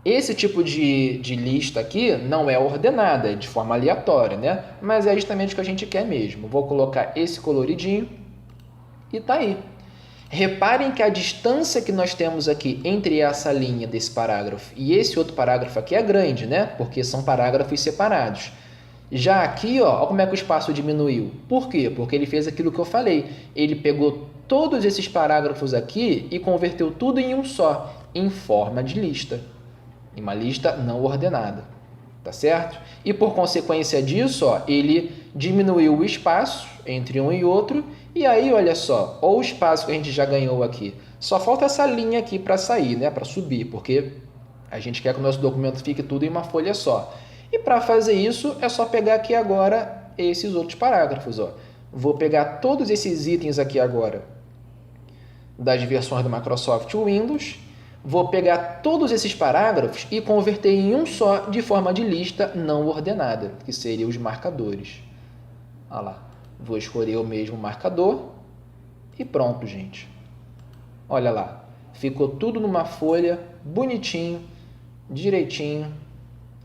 Esse tipo de lista aqui não é ordenada, é de forma aleatória, né? Mas é justamente o que a gente quer mesmo. Vou colocar esse coloridinho e tá aí. Reparem que a distância que nós temos aqui entre essa linha desse parágrafo e esse outro parágrafo aqui é grande, né? Porque são parágrafos separados. Já aqui, ó, olha como é que o espaço diminuiu. Por quê? Porque ele fez aquilo que eu falei. Ele pegou todos esses parágrafos aqui e converteu tudo em um só, em forma de lista. Em uma lista não ordenada, tá certo? E por consequência disso, ó, ele diminuiu o espaço entre um e outro, e aí, olha só, olha o espaço que a gente já ganhou aqui. Só falta essa linha aqui para sair, né, para subir, porque a gente quer que o nosso documento fique tudo em uma folha só. E para fazer isso, é só pegar aqui agora esses outros parágrafos, ó. Vou pegar todos esses itens aqui agora das versões do Microsoft Windows. Vou pegar todos esses parágrafos e converter em um só de forma de lista não ordenada, que seriam os marcadores. Olha lá. Vou escolher o mesmo marcador e pronto, gente. Olha lá. Ficou tudo numa folha, bonitinho, direitinho.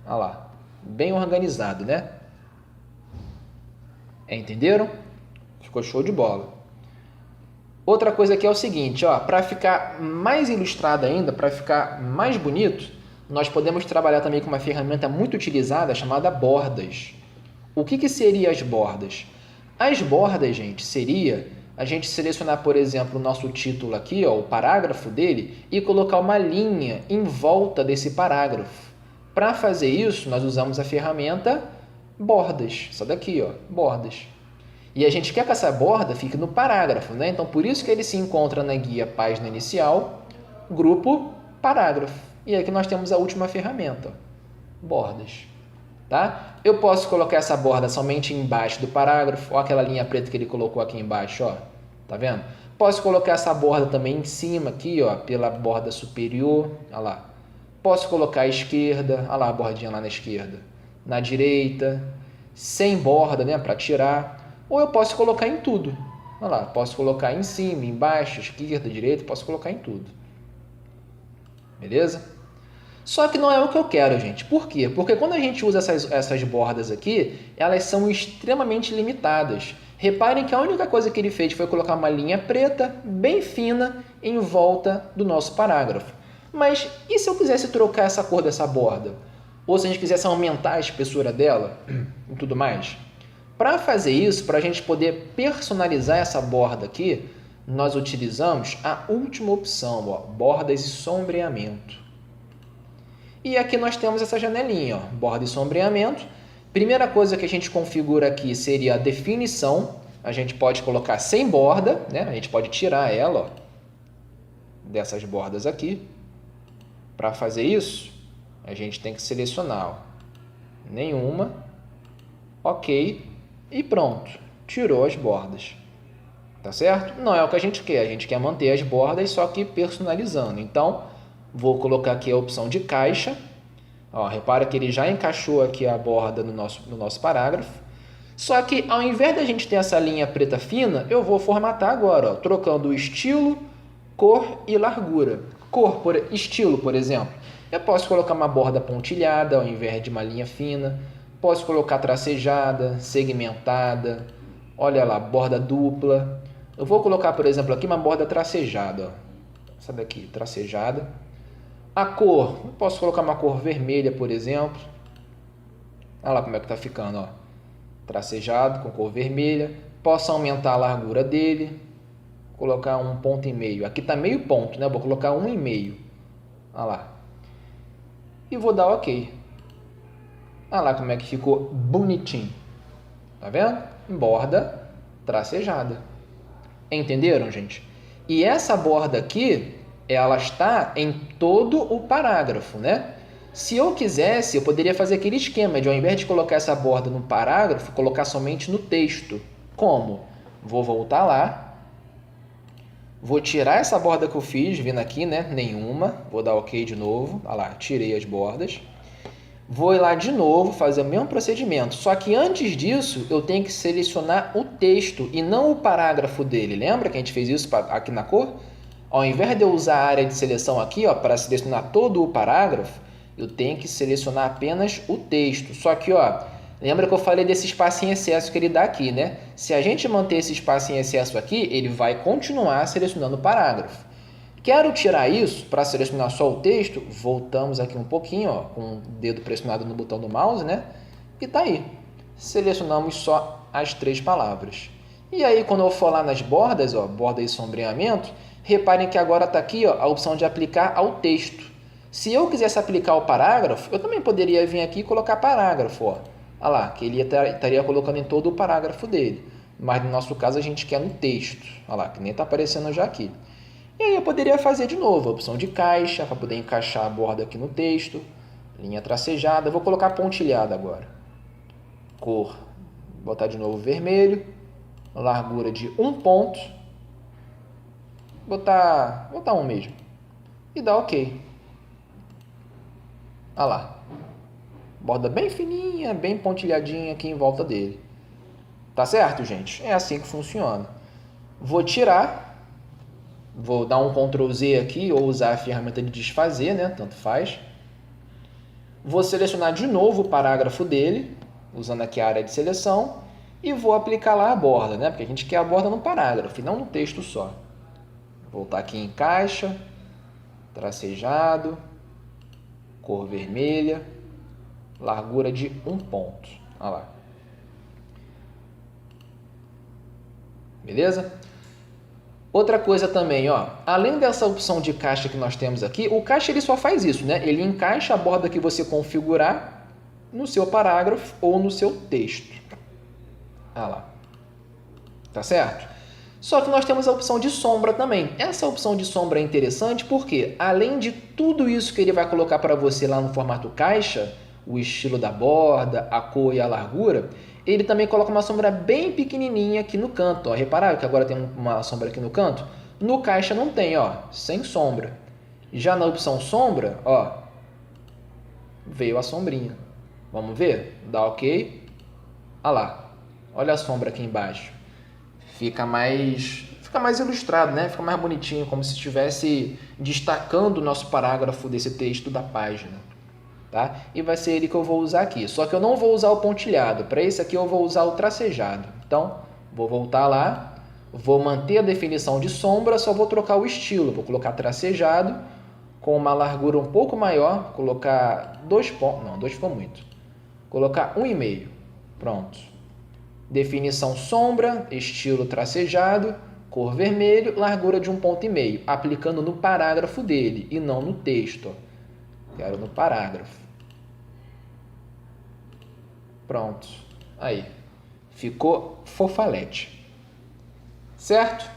Olha lá. Bem organizado, né? Entenderam? Ficou show de bola. Outra coisa aqui é o seguinte, ó, para ficar mais ilustrado ainda, para ficar mais bonito, nós podemos trabalhar também com uma ferramenta muito utilizada chamada bordas. O que seria as bordas? As bordas, gente, seria a gente selecionar, por exemplo, o nosso título aqui, ó, o parágrafo dele, e colocar uma linha em volta desse parágrafo. Para fazer isso, nós usamos a ferramenta bordas, essa daqui, ó, bordas. E a gente quer que essa borda fique no parágrafo, né? Então, por isso que ele se encontra na guia página inicial, grupo, parágrafo. E aqui nós temos a última ferramenta, ó, bordas. Tá? Eu posso colocar essa borda somente embaixo do parágrafo, ó, aquela linha preta que ele colocou aqui embaixo, ó. Tá vendo? Posso colocar essa borda também em cima aqui, ó, pela borda superior, ó lá. Posso colocar à esquerda, ó lá a bordinha lá na esquerda. Na direita, sem borda, né, para tirar. Ou eu posso colocar em tudo. Olha lá, posso colocar em cima, embaixo, esquerda, direita, posso colocar em tudo. Beleza? Só que não é o que eu quero, gente. Por quê? Porque quando a gente usa essas bordas aqui, elas são extremamente limitadas. Reparem que a única coisa que ele fez foi colocar uma linha preta, bem fina, em volta do nosso parágrafo. Mas e se eu quisesse trocar essa cor dessa borda? Ou se a gente quisesse aumentar a espessura dela e tudo mais? Para fazer isso, para a gente poder personalizar essa borda aqui, nós utilizamos a última opção, ó, bordas e sombreamento. E aqui nós temos essa janelinha, ó, borda e sombreamento. Primeira coisa que a gente configura aqui seria a definição. A gente pode colocar sem borda, né? A gente pode tirar ela, ó, dessas bordas aqui. Para fazer isso, a gente tem que selecionar, ó, nenhuma, ok, e pronto, tirou as bordas. Tá certo? Não é o que a gente quer manter as bordas, só que personalizando. Então, vou colocar aqui a opção de caixa. Ó, repara que ele já encaixou aqui a borda no nosso parágrafo. Só que ao invés da gente ter essa linha preta fina, eu vou formatar agora, ó, trocando o estilo, cor e largura. Estilo, por exemplo. Eu posso colocar uma borda pontilhada ao invés de uma linha fina. Posso colocar tracejada, segmentada. Olha lá, borda dupla. Eu vou colocar, por exemplo, aqui uma borda tracejada. Ó. Essa daqui, tracejada. A cor, eu posso colocar uma cor vermelha, por exemplo. Olha lá como é que está ficando, ó. Tracejado com cor vermelha. Posso aumentar a largura dele. Colocar 1,5 ponto. Aqui está meio ponto, né? Vou colocar 1,5. Olha lá. E vou dar OK. Olha lá como é que ficou bonitinho. Tá vendo? Borda tracejada. Entenderam, gente? E essa borda aqui, ela está em todo o parágrafo, né? Se eu quisesse, eu poderia fazer aquele esquema de, ao invés de colocar essa borda no parágrafo, colocar somente no texto. Como? Vou voltar lá. Vou tirar essa borda que eu fiz, vindo aqui, né? Nenhuma. Vou dar OK de novo. Olha lá, tirei as bordas. Vou ir lá de novo, fazer o mesmo procedimento. Só que antes disso, eu tenho que selecionar o texto e não o parágrafo dele. Lembra que a gente fez isso aqui na cor? Ao invés de eu usar a área de seleção aqui, ó, para selecionar todo o parágrafo, eu tenho que selecionar apenas o texto. Só que, ó, lembra que eu falei desse espaço em excesso que ele dá aqui, né? Se a gente manter esse espaço em excesso aqui, ele vai continuar selecionando o parágrafo. Quero tirar isso para selecionar só o texto, voltamos aqui um pouquinho, ó, com o dedo pressionado no botão do mouse, né? E tá aí. Selecionamos só as 3 palavras. E aí, quando eu for lá nas bordas, ó, borda e sombreamento, reparem que agora está aqui, ó, a opção de aplicar ao texto. Se eu quisesse aplicar ao parágrafo, eu também poderia vir aqui e colocar parágrafo, ó. Olha lá, que ele estaria colocando em todo o parágrafo dele. Mas no nosso caso a gente quer no texto. Olha lá, que nem está aparecendo já aqui. E aí eu poderia fazer de novo a opção de caixa, para poder encaixar a borda aqui no texto. Linha tracejada, vou colocar pontilhada agora. Cor, botar de novo vermelho. Largura de 1 ponto. Botar 1 mesmo. E dar OK. Olha lá. Borda bem fininha, bem pontilhadinha aqui em volta dele. Tá certo, gente? É assim que funciona. Vou tirar. Vou dar um Ctrl Z aqui ou usar a ferramenta de desfazer, né? Tanto faz. Vou selecionar de novo o parágrafo dele, usando aqui a área de seleção, e vou aplicar lá a borda, né? Porque a gente quer a borda no parágrafo e não no texto só. Voltar aqui em caixa, tracejado, cor vermelha, largura de 1 ponto. Olha lá. Beleza? Outra coisa também, ó, além dessa opção de caixa que nós temos aqui, o caixa ele só faz isso, né? Ele encaixa a borda que você configurar no seu parágrafo ou no seu texto. Ah lá. Tá certo? Só que nós temos a opção de sombra também. Essa opção de sombra é interessante porque, além de tudo isso que ele vai colocar para você lá no formato caixa, o estilo da borda, a cor e a largura, ele também coloca uma sombra bem pequenininha aqui no canto. Ó. Repararam que agora tem uma sombra aqui no canto? No caixa não tem, ó, sem sombra. Já na opção sombra, ó, veio a sombrinha. Vamos ver? Dá OK. Olha lá. Olha a sombra aqui embaixo. Fica mais ilustrado, né? Fica mais bonitinho, como se estivesse destacando o nosso parágrafo desse texto da página. Tá? E vai ser ele que eu vou usar aqui. Só que eu não vou usar o pontilhado. Para esse aqui eu vou usar o tracejado. Então, vou voltar lá. Vou manter a definição de sombra, só vou trocar o estilo. Vou colocar tracejado com uma largura um pouco maior. Colocar 2 pontos. Não, 2 ficou muito. Colocar 1,5. Pronto. Definição sombra, estilo tracejado, cor vermelho, largura de 1,5, aplicando no parágrafo dele e não no texto. Quero no parágrafo. Pronto. Aí. Ficou fofalete. Certo?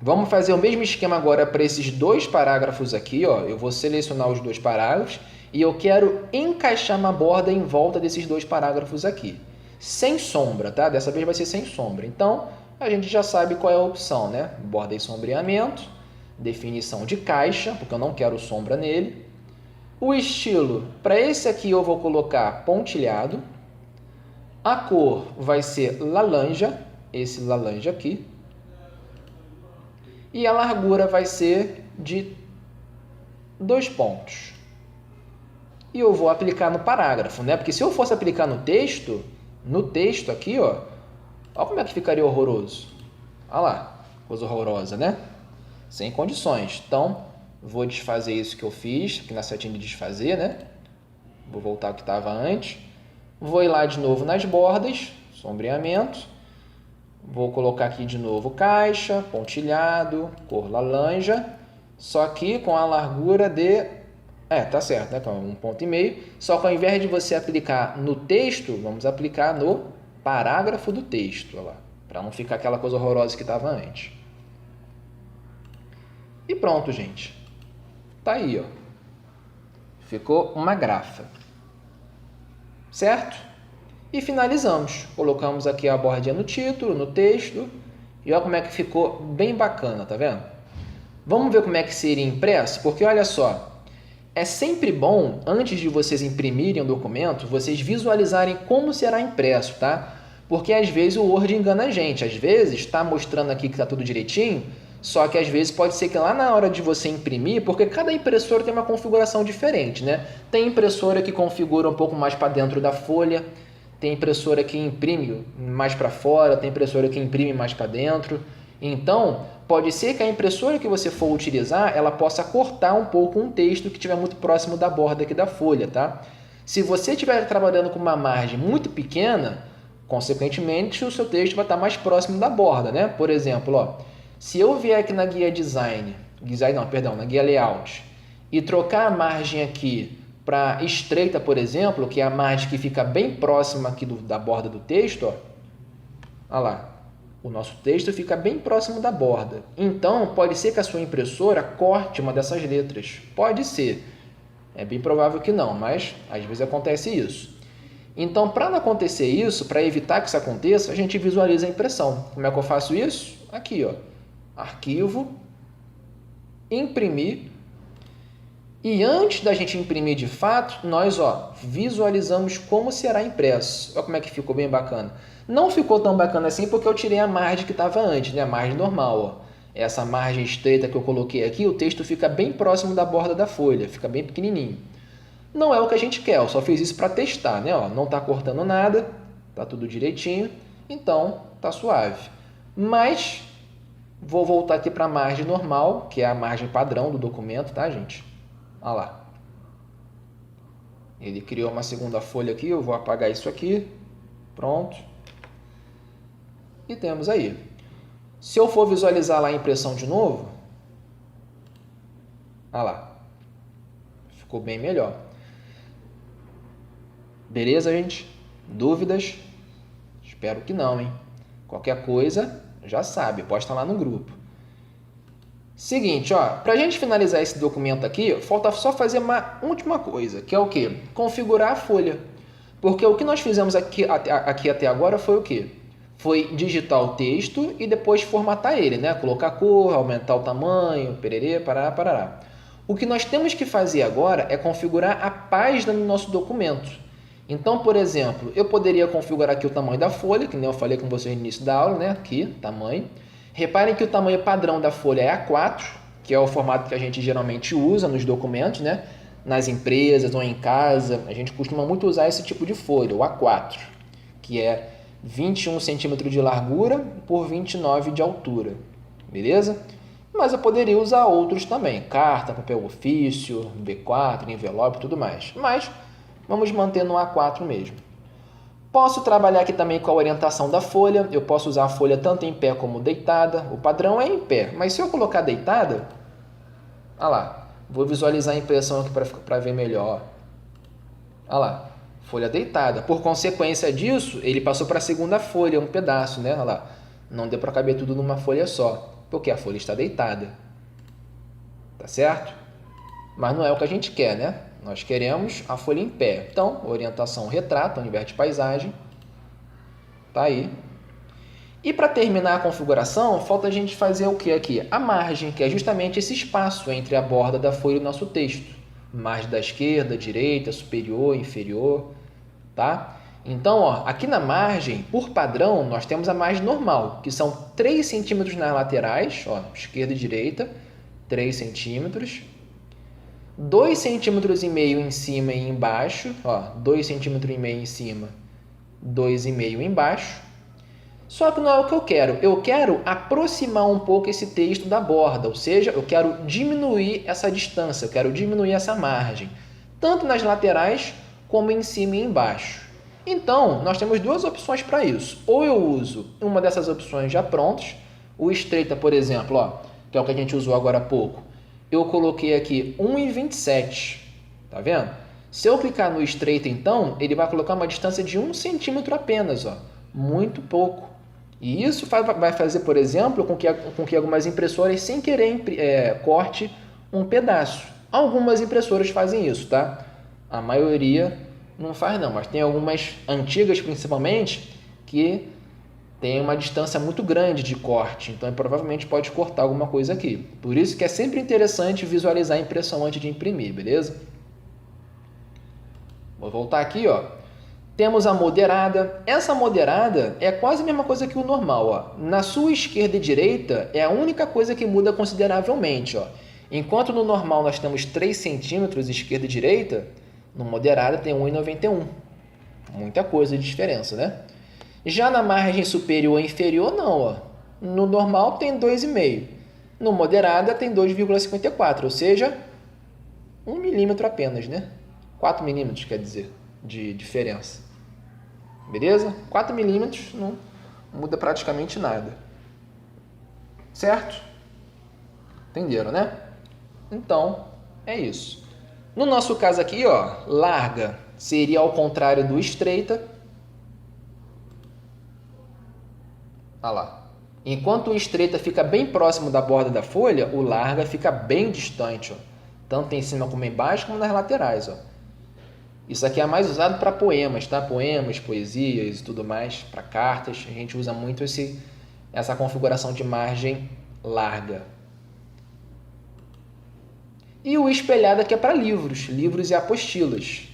Vamos fazer o mesmo esquema agora para esses dois parágrafos aqui, ó. Eu vou selecionar os dois parágrafos e eu quero encaixar uma borda em volta desses dois parágrafos aqui. Sem sombra, tá? Dessa vez vai ser sem sombra. Então, a gente já sabe qual é a opção, né? Borda e sombreamento, definição de caixa, porque eu não quero sombra nele. O estilo, para esse aqui eu vou colocar pontilhado. A cor vai ser laranja, esse laranja aqui. E a largura vai ser de 2 pontos. E eu vou aplicar no parágrafo, né? Porque se eu fosse aplicar no texto aqui, ó, olha como é que ficaria horroroso. Olha lá, coisa horrorosa, né? Sem condições. Então, vou desfazer isso que eu fiz, aqui na setinha de desfazer, né? Vou voltar ao que estava antes. Vou ir lá de novo nas bordas, sombreamento. Vou colocar aqui de novo caixa, pontilhado, cor laranja. Só que com a largura de... tá certo, né? Com 1,5. Só que ao invés de você aplicar no texto, vamos aplicar no parágrafo do texto, olha lá, para não ficar aquela coisa horrorosa que estava antes. E pronto, gente. Tá aí, ó. Ficou uma grafa. Certo? E finalizamos. Colocamos aqui a bordinha no título, no texto. E olha como é que ficou bem bacana, tá vendo? Vamos ver como é que seria impresso? Porque olha só, é sempre bom, antes de vocês imprimirem o documento, vocês visualizarem como será impresso, tá? Porque às vezes o Word engana a gente. Às vezes está mostrando aqui que está tudo direitinho, só que às vezes pode ser que lá na hora de você imprimir, porque cada impressora tem uma configuração diferente, né? Tem impressora que configura um pouco mais para dentro da folha, tem impressora que imprime mais para fora, tem impressora que imprime mais para dentro. Então, pode ser que a impressora que você for utilizar, ela possa cortar um pouco um texto que estiver muito próximo da borda aqui da folha, tá? Se você estiver trabalhando com uma margem muito pequena, consequentemente o seu texto vai estar mais próximo da borda, né? Por exemplo, ó, se eu vier aqui na guia na guia layout, e trocar a margem aqui para estreita, por exemplo, que é a margem que fica bem próxima aqui da borda do texto, ó, olha lá. O nosso texto fica bem próximo da borda. Então, pode ser que a sua impressora corte uma dessas letras. Pode ser. É bem provável que não, mas às vezes acontece isso. Então, para não acontecer isso, para evitar que isso aconteça, a gente visualiza a impressão. Como é que eu faço isso? Aqui, ó. Arquivo, imprimir. E antes da gente imprimir de fato, nós visualizamos como será impresso. Olha como é que ficou bem bacana. Não ficou tão bacana assim porque eu tirei a margem que estava antes, né? A margem normal. Ó. Essa margem estreita que eu coloquei aqui, o texto fica bem próximo da borda da folha, fica bem pequenininho. Não é o que a gente quer, eu só fiz isso para testar, né? Ó, não está cortando nada, está tudo direitinho, então está suave. Mas vou voltar aqui para a margem normal, que é a margem padrão do documento, tá, gente? Olha lá. Ele criou uma segunda folha aqui, eu vou apagar isso aqui. Pronto. E temos aí. Se eu for visualizar lá a impressão de novo, olha lá. Ficou bem melhor. Beleza, gente? Dúvidas? Espero que não, hein? Qualquer coisa, já sabe, posta lá no grupo. Seguinte, ó, para a gente finalizar esse documento aqui, falta só fazer uma última coisa, que é o quê? Configurar a folha. Porque o que nós fizemos aqui até agora foi o quê? Foi digitar o texto e depois formatar ele, né? Colocar a cor, aumentar o tamanho, pererê, parará, parará. O que nós temos que fazer agora é configurar a página do nosso documento. Então, por exemplo, eu poderia configurar aqui o tamanho da folha, que nem eu falei com vocês no início da aula, né? Aqui, tamanho. Reparem que o tamanho padrão da folha é A4, que é o formato que a gente geralmente usa nos documentos, né? Nas empresas ou em casa, a gente costuma muito usar esse tipo de folha, o A4, que é 21 centímetros de largura por 29 de altura, beleza? Mas eu poderia usar outros também, carta, papel ofício, B4, envelope e tudo mais. Mas vamos manter no A4 mesmo. Posso trabalhar aqui também com a orientação da folha. Eu posso usar a folha tanto em pé como deitada. O padrão é em pé, mas se eu colocar deitada, olha lá, vou visualizar a impressão aqui para ver melhor. Olha lá, folha deitada. Por consequência disso, ele passou para a segunda folha, um pedaço, né? Olha lá, não deu para caber tudo numa folha só, porque a folha está deitada. Tá certo? Mas não é o que a gente quer, né? Nós queremos a folha em pé. Então, orientação retrato, ao invés de paisagem. Tá aí. E para terminar a configuração, falta a gente fazer o que aqui? A margem, que é justamente esse espaço entre a borda da folha e o nosso texto. Margem da esquerda, direita, superior, inferior, tá? Então, ó, aqui na margem, por padrão, nós temos a margem normal, que são 3 centímetros nas laterais, ó, esquerda e direita, 3 centímetros. 2,5 centímetros em cima e embaixo, ó, 2,5 centímetros em cima, 2,5 embaixo. Só que não é o que eu quero. Eu quero aproximar um pouco esse texto da borda, ou seja, eu quero diminuir essa distância, eu quero diminuir essa margem, tanto nas laterais como em cima e embaixo. Então, nós temos duas opções para isso. Ou eu uso uma dessas opções já prontas, o estreita, por exemplo, ó, que é o que a gente usou agora há pouco. Eu coloquei aqui 1,27, tá vendo? Se eu clicar no estreita, então, ele vai colocar uma distância de 1 centímetro apenas, ó, muito pouco. E isso vai fazer, por exemplo, com que algumas impressoras, sem querer, corte um pedaço. Algumas impressoras fazem isso, tá? A maioria não faz não, mas tem algumas antigas, principalmente, que tem uma distância muito grande de corte, então provavelmente pode cortar alguma coisa aqui. Por isso que é sempre interessante visualizar a impressão antes de imprimir, beleza? Vou voltar aqui, ó. Temos a moderada. Essa moderada é quase a mesma coisa que o normal, ó. Na sua esquerda e direita é a única coisa que muda consideravelmente, ó. Enquanto no normal nós temos 3 centímetros esquerda e direita, no moderada tem 1,91. Muita coisa de diferença, né? Já na margem superior e inferior, não, ó. No normal tem 2,5. No moderada tem 2,54, ou seja, 1 milímetro apenas, né? 4 milímetros, quer dizer, de diferença. Beleza? 4 milímetros não muda praticamente nada. Certo? Entenderam, né? Então, é isso. No nosso caso aqui, ó, larga seria ao contrário do estreita. Olha lá. Enquanto o estreita fica bem próximo da borda da folha, o larga fica bem distante, ó. Tanto em cima como embaixo, como nas laterais, ó. Isso aqui é mais usado para poemas, tá? Poemas, poesias e tudo mais, para cartas. A gente usa muito essa configuração de margem larga. E o espelhado aqui é para livros e apostilas.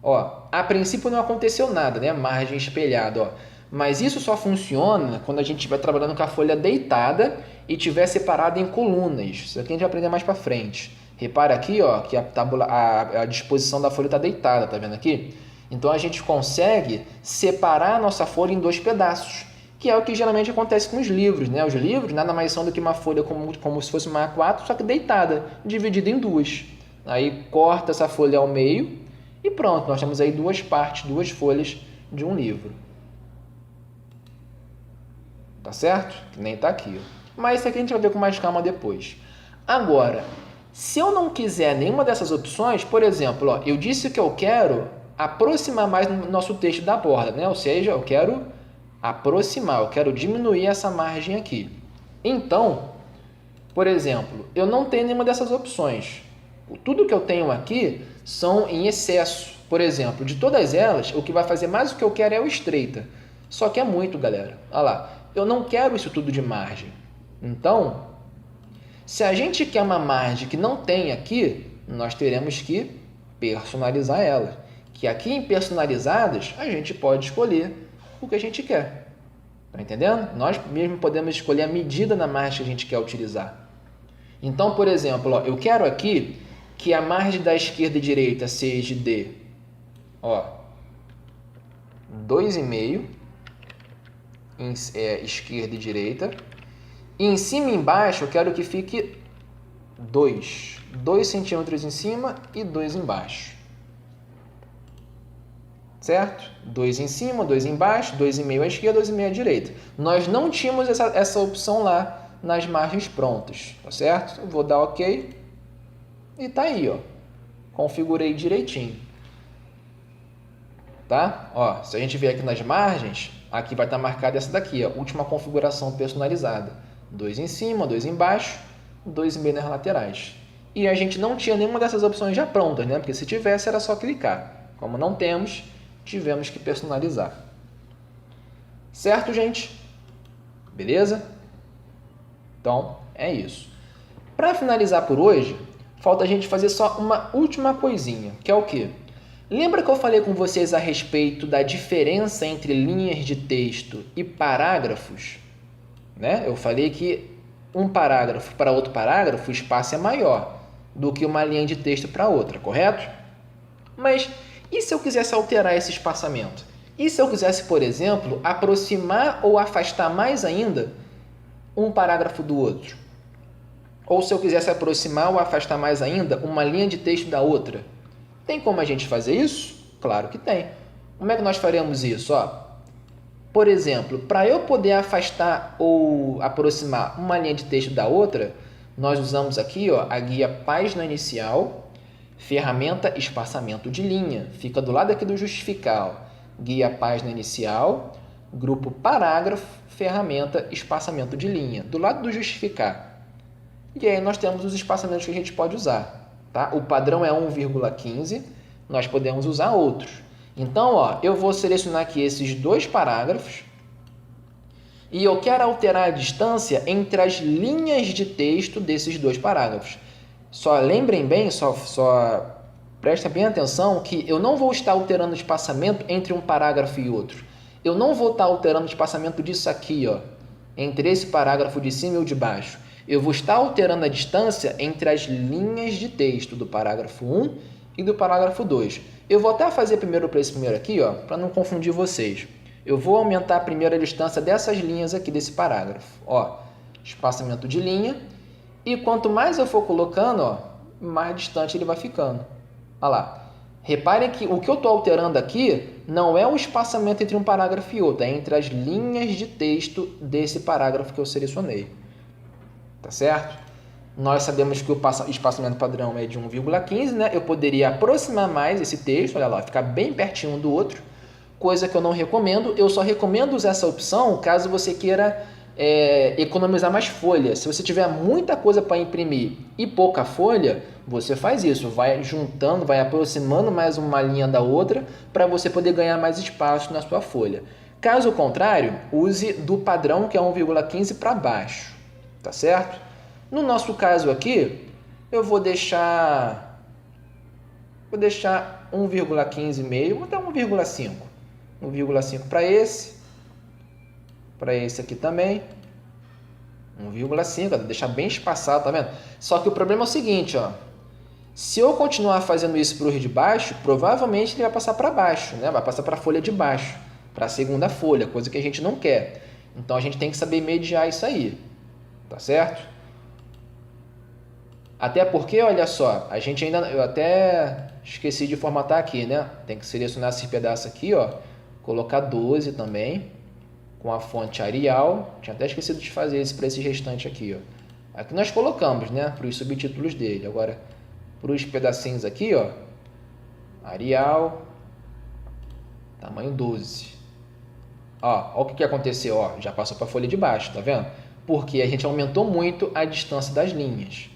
Ó, a princípio não aconteceu nada, né? Margem espelhada, ó. Mas isso só funciona quando a gente estiver trabalhando com a folha deitada e estiver separada em colunas. Isso aqui a gente vai aprender mais para frente. Repara aqui, ó, que a disposição da folha está deitada, tá vendo aqui? Então a gente consegue separar a nossa folha em 2 pedaços, que é o que geralmente acontece com os livros, né? Os livros nada mais são do que uma folha como se fosse uma A4, só que deitada, dividida em 2. Aí corta essa folha ao meio e pronto, nós temos aí 2 partes, 2 folhas de um livro. Tá certo? Nem tá aqui. Mas isso aqui a gente vai ver com mais calma depois. Agora, se eu não quiser nenhuma dessas opções, por exemplo, ó, eu disse que eu quero aproximar mais o nosso texto da borda, né? Ou seja, eu quero aproximar, eu quero diminuir essa margem aqui. Então, por exemplo, eu não tenho nenhuma dessas opções. Tudo que eu tenho aqui são em excesso. Por exemplo, de todas elas, o que vai fazer mais o que eu quero é o estreita. Só que é muito, galera. Olha lá. Eu não quero isso tudo de margem. Então, se a gente quer uma margem que não tem aqui, nós teremos que personalizar ela. Que aqui em personalizadas, a gente pode escolher o que a gente quer. Tá entendendo? Nós mesmo podemos escolher a medida na margem que a gente quer utilizar. Então, por exemplo, ó, eu quero aqui que a margem da esquerda e direita seja de 2,5 esquerda e direita. E em cima e embaixo eu quero que fique 2 centímetros em cima e 2 embaixo. certo? 2 em cima, 2 embaixo, 2,5 à esquerda, 2,5 à direita. Nós não tínhamos essa opção lá nas margens prontas, tá certo? Eu vou dar OK e tá aí, ó. Configurei direitinho. Tá? Ó, se a gente vier aqui nas margens, aqui vai estar marcada essa daqui, ó, última configuração personalizada. 2 em cima, 2 embaixo, 2,5 nas laterais. E a gente não tinha nenhuma dessas opções já prontas, né? Porque se tivesse era só clicar. Como não temos, tivemos que personalizar. Certo, gente? Beleza? Então, é isso. Para finalizar por hoje, falta a gente fazer só uma última coisinha, que é o quê? Lembra que eu falei com vocês a respeito da diferença entre linhas de texto e parágrafos? Né? Eu falei que um parágrafo para outro parágrafo, o espaço é maior do que uma linha de texto para outra, correto? Mas e se eu quisesse alterar esse espaçamento? E se eu quisesse, por exemplo, aproximar ou afastar mais ainda um parágrafo do outro? Ou se eu quisesse aproximar ou afastar mais ainda uma linha de texto da outra? Tem como a gente fazer isso? Claro que tem. Como é que nós faremos isso? Ó, por exemplo, para eu poder afastar ou aproximar uma linha de texto da outra, nós usamos aqui, ó, a guia página inicial, ferramenta espaçamento de linha. Fica do lado aqui do justificar. Ó. Guia página inicial, grupo parágrafo, ferramenta espaçamento de linha. Do lado do justificar. E aí nós temos os espaçamentos que a gente pode usar. Tá? O padrão é 1,15, nós podemos usar outros. Então, ó, eu vou selecionar aqui esses dois parágrafos e eu quero alterar a distância entre as linhas de texto desses dois parágrafos. Só lembrem bem, só prestem bem atenção que eu não vou estar alterando o espaçamento entre um parágrafo e outro. Eu não vou estar alterando o espaçamento disso aqui, ó, entre esse parágrafo de cima e o de baixo. Eu vou estar alterando a distância entre as linhas de texto do parágrafo 1 e do parágrafo 2. Eu vou até fazer primeiro para esse primeiro aqui, ó, para não confundir vocês. Eu vou aumentar primeiro a distância dessas linhas aqui desse parágrafo. Ó, espaçamento de linha. E quanto mais eu for colocando, ó, mais distante ele vai ficando. Olha lá. Reparem que o que eu estou alterando aqui não é o espaçamento entre um parágrafo e outro, é entre as linhas de texto desse parágrafo que eu selecionei. Tá certo? Nós sabemos que o espaçamento padrão é de 1,15, né? Eu poderia aproximar mais esse texto, olha lá, ficar bem pertinho um do outro, coisa que eu não recomendo. Eu só recomendo usar essa opção caso você queira economizar mais folha. Se você tiver muita coisa para imprimir e pouca folha, você faz isso, vai juntando, vai aproximando mais uma linha da outra para você poder ganhar mais espaço na sua folha. Caso contrário, use do padrão que é 1,15 para baixo. Tá certo? No nosso caso aqui, eu vou deixar 1,15,5, vou dar 1,5. 1,5 para esse aqui também. 1,5, vou deixar bem espaçado, tá vendo? Só que o problema é o seguinte, ó. Se eu continuar fazendo isso para os de baixo, provavelmente ele vai passar para baixo, né? Vai passar para a folha de baixo, para a segunda folha, coisa que a gente não quer. Então a gente tem que saber mediar isso aí. Tá certo? Até porque, olha só, a gente ainda, eu até esqueci de formatar aqui, né? Tem que selecionar esse pedaço aqui, ó, colocar 12 também, com a fonte Arial. Tinha até esquecido de fazer isso para esse restante aqui, ó. Aqui nós colocamos, né, para os subtítulos dele. Agora, para os pedacinhos aqui, ó, Arial, tamanho 12. Ó, o que aconteceu, ó, já passou para a folha de baixo, tá vendo? Porque a gente aumentou muito a distância das linhas,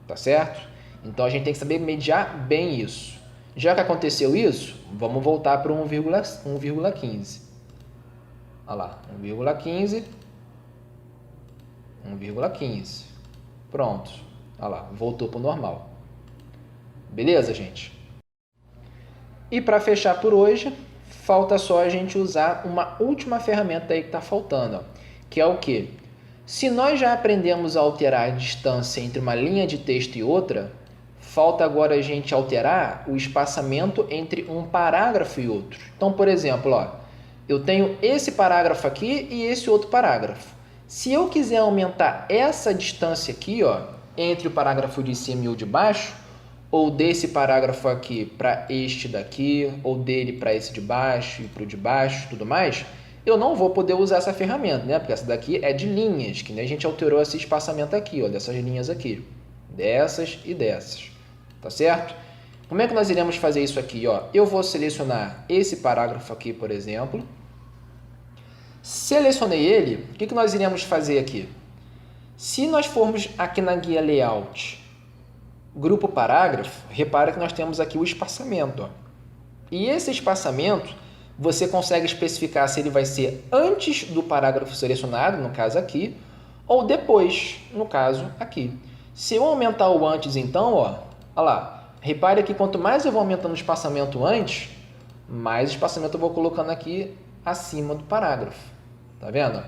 tá certo? Então a gente tem que saber mediar bem isso. Já que aconteceu isso, vamos voltar para 1,15. Olha lá, 1,15, 1,15. Pronto. Olha lá, voltou para o normal. Beleza, gente? E para fechar por hoje, falta só a gente usar uma última ferramenta aí que está faltando, ó, que é o quê? Se nós já aprendemos a alterar a distância entre uma linha de texto e outra, falta agora a gente alterar o espaçamento entre um parágrafo e outro. Então, por exemplo, ó, eu tenho esse parágrafo aqui e esse outro parágrafo. Se eu quiser aumentar essa distância aqui, ó, entre o parágrafo de cima e o de baixo, ou desse parágrafo aqui para este daqui, ou dele para esse de baixo e para o de baixo, tudo mais, eu não vou poder usar essa ferramenta, né? Porque essa daqui é de linhas, que nem a gente alterou esse espaçamento aqui, ó, dessas linhas aqui, dessas e dessas, tá certo? Como é que nós iremos fazer isso aqui, ó? Eu vou selecionar esse parágrafo aqui, por exemplo. Selecionei ele, o que nós iremos fazer aqui? Se nós formos aqui na guia Layout, Grupo Parágrafo, repara que nós temos aqui o espaçamento, ó. E esse espaçamento, você consegue especificar se ele vai ser antes do parágrafo selecionado, no caso aqui, ou depois, no caso aqui. Se eu aumentar o antes, então, ó, olha lá, repare que quanto mais eu vou aumentando o espaçamento antes, mais espaçamento eu vou colocando aqui acima do parágrafo. Tá vendo?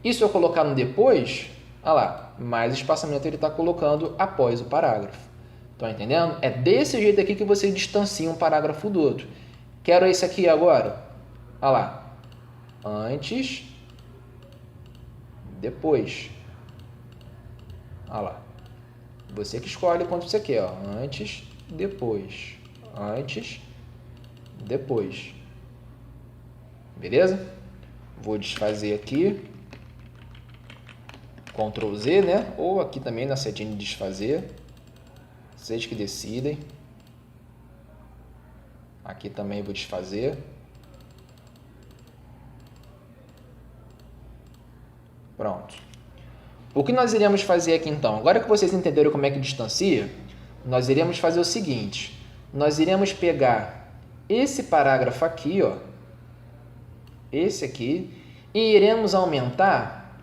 E se eu colocar no depois, olha lá, mais espaçamento ele está colocando após o parágrafo. Estão entendendo? É desse jeito aqui que você distancia um parágrafo do outro. Quero esse aqui agora. Olha lá. Antes, depois. Olha lá. Você que escolhe quanto você quer. Ó. Antes, depois. Antes, depois. Beleza? Vou desfazer aqui. Ctrl Z, né? Ou aqui também na setinha de desfazer. Vocês que decidem. Aqui também vou desfazer. Pronto. O que nós iremos fazer aqui então? Agora que vocês entenderam como é que distancia, nós iremos fazer o seguinte. Nós iremos pegar esse parágrafo aqui, ó. Esse aqui. E iremos aumentar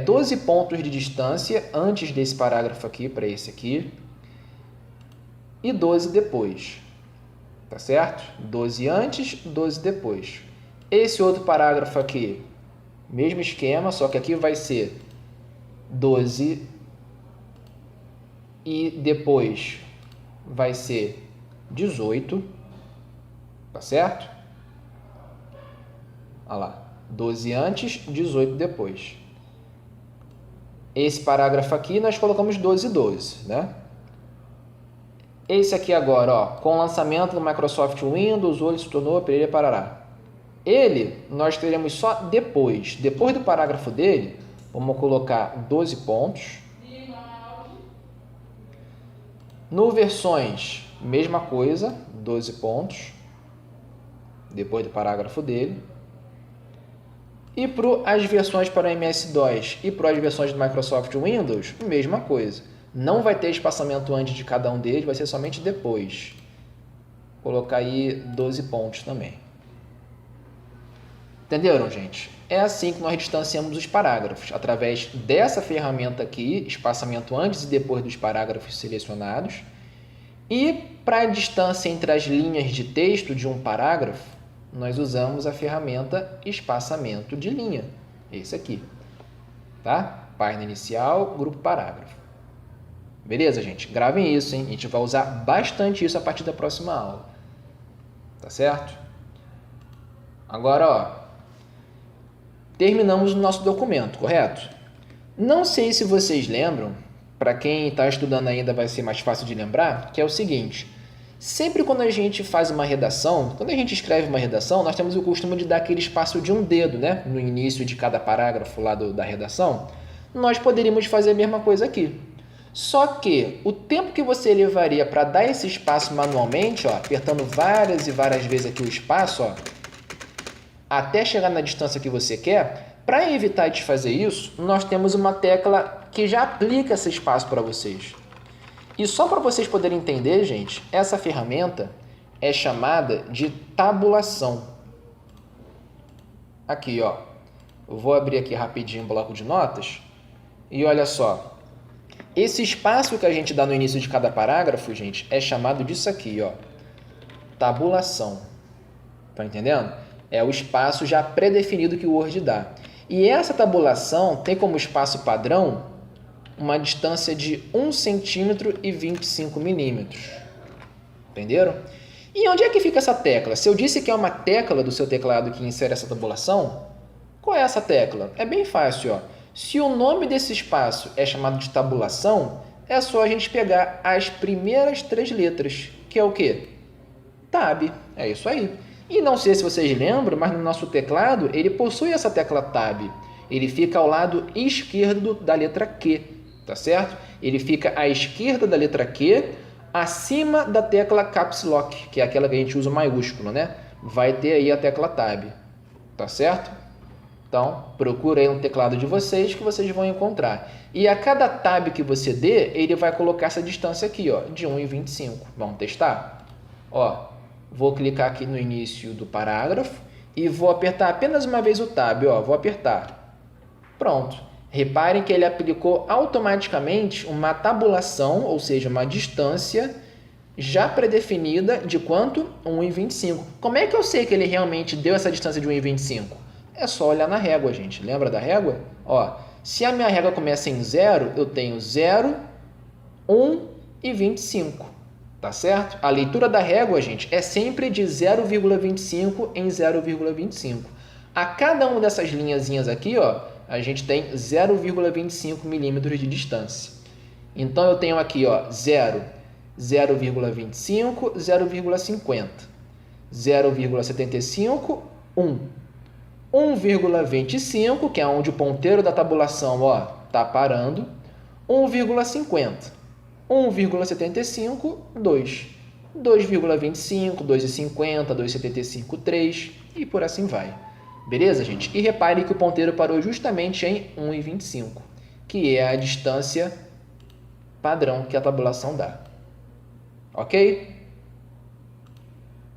12 pontos de distância antes desse parágrafo aqui para esse aqui. E 12 depois. Tá certo? 12 antes, 12 depois. Esse outro parágrafo aqui, mesmo esquema, só que aqui vai ser 12 e depois vai ser 18, tá certo? Olha lá, 12 antes, 18 depois. Esse parágrafo aqui nós colocamos 12 e 12, né? Esse aqui agora, ó, com o lançamento do Microsoft Windows, hoje se tornou perere parará. Ele, nós teremos só depois. Depois do parágrafo dele, vamos colocar 12 pontos. No versões, mesma coisa, 12 pontos. Depois do parágrafo dele. E para as versões para o MS-DOS e para as versões do Microsoft Windows, mesma coisa. Não vai ter espaçamento antes de cada um deles, vai ser somente depois. Vou colocar aí 12 pontos também. Entenderam, gente? É assim que nós distanciamos os parágrafos, através dessa ferramenta aqui, espaçamento antes e depois dos parágrafos selecionados. E para a distância entre as linhas de texto de um parágrafo, nós usamos a ferramenta espaçamento de linha. Esse aqui. Tá? Página inicial, grupo parágrafo. Beleza, gente? Gravem isso, hein? A gente vai usar bastante isso a partir da próxima aula. Tá certo? Agora, ó. Terminamos o nosso documento, correto? Não sei se vocês lembram, para quem está estudando ainda vai ser mais fácil de lembrar, que é o seguinte. Sempre quando a gente faz uma redação, quando a gente escreve uma redação, nós temos o costume de dar aquele espaço de um dedo, né? No início de cada parágrafo lá da redação. Nós poderíamos fazer a mesma coisa aqui. Só que o tempo que você levaria para dar esse espaço manualmente, ó, apertando várias e várias vezes aqui o espaço, ó, até chegar na distância que você quer, para evitar de fazer isso, nós temos uma tecla que já aplica esse espaço para vocês. E só para vocês poderem entender, gente, essa ferramenta é chamada de tabulação. Aqui, ó. Eu vou abrir aqui rapidinho o bloco de notas e olha só. Esse espaço que a gente dá no início de cada parágrafo, gente, é chamado disso aqui, ó. Tabulação. Tá entendendo? É o espaço já pré-definido que o Word dá. E essa tabulação tem como espaço padrão uma distância de 1 centímetro e 25 milímetros. Entenderam? E onde é que fica essa tecla? Se eu disse que é uma tecla do seu teclado que insere essa tabulação, qual é essa tecla? É bem fácil, ó. Se o nome desse espaço é chamado de tabulação, é só a gente pegar as primeiras 3 letras, que é o quê? Tab, é isso aí. E não sei se vocês lembram, mas no nosso teclado ele possui essa tecla Tab. Ele fica ao lado esquerdo da letra Q, tá certo? Ele fica à esquerda da letra Q, acima da tecla Caps Lock, que é aquela que a gente usa maiúsculo, né? Vai ter aí a tecla Tab, tá certo? Então, procura aí no teclado de vocês que vocês vão encontrar. E a cada tab que você dê, ele vai colocar essa distância aqui, ó, de 1,25. Vamos testar? Ó, vou clicar aqui no início do parágrafo e vou apertar apenas uma vez o tab, ó, vou apertar. Pronto. Reparem que ele aplicou automaticamente uma tabulação, ou seja, uma distância já predefinida de quanto? 1,25. Como é que eu sei que ele realmente deu essa distância de 1,25? É só olhar na régua, gente. Lembra da régua? Ó, se a minha régua começa em 0, eu tenho 0, 1 e 25. Tá certo? A leitura da régua, gente, é sempre de 0,25 em 0,25. A cada uma dessas linhazinhas aqui, ó, a gente tem 0,25 milímetros de distância. Então, eu tenho aqui, ó, 0, 0,25, 0,50, 0,75, 1. 1,25, que é onde o ponteiro da tabulação está parando, 1,50, 1,75, 2, 2,25, 2,50, 2,75, 3 e por assim vai. Beleza, gente? E repare que o ponteiro parou justamente em 1,25, que é a distância padrão que a tabulação dá. Ok?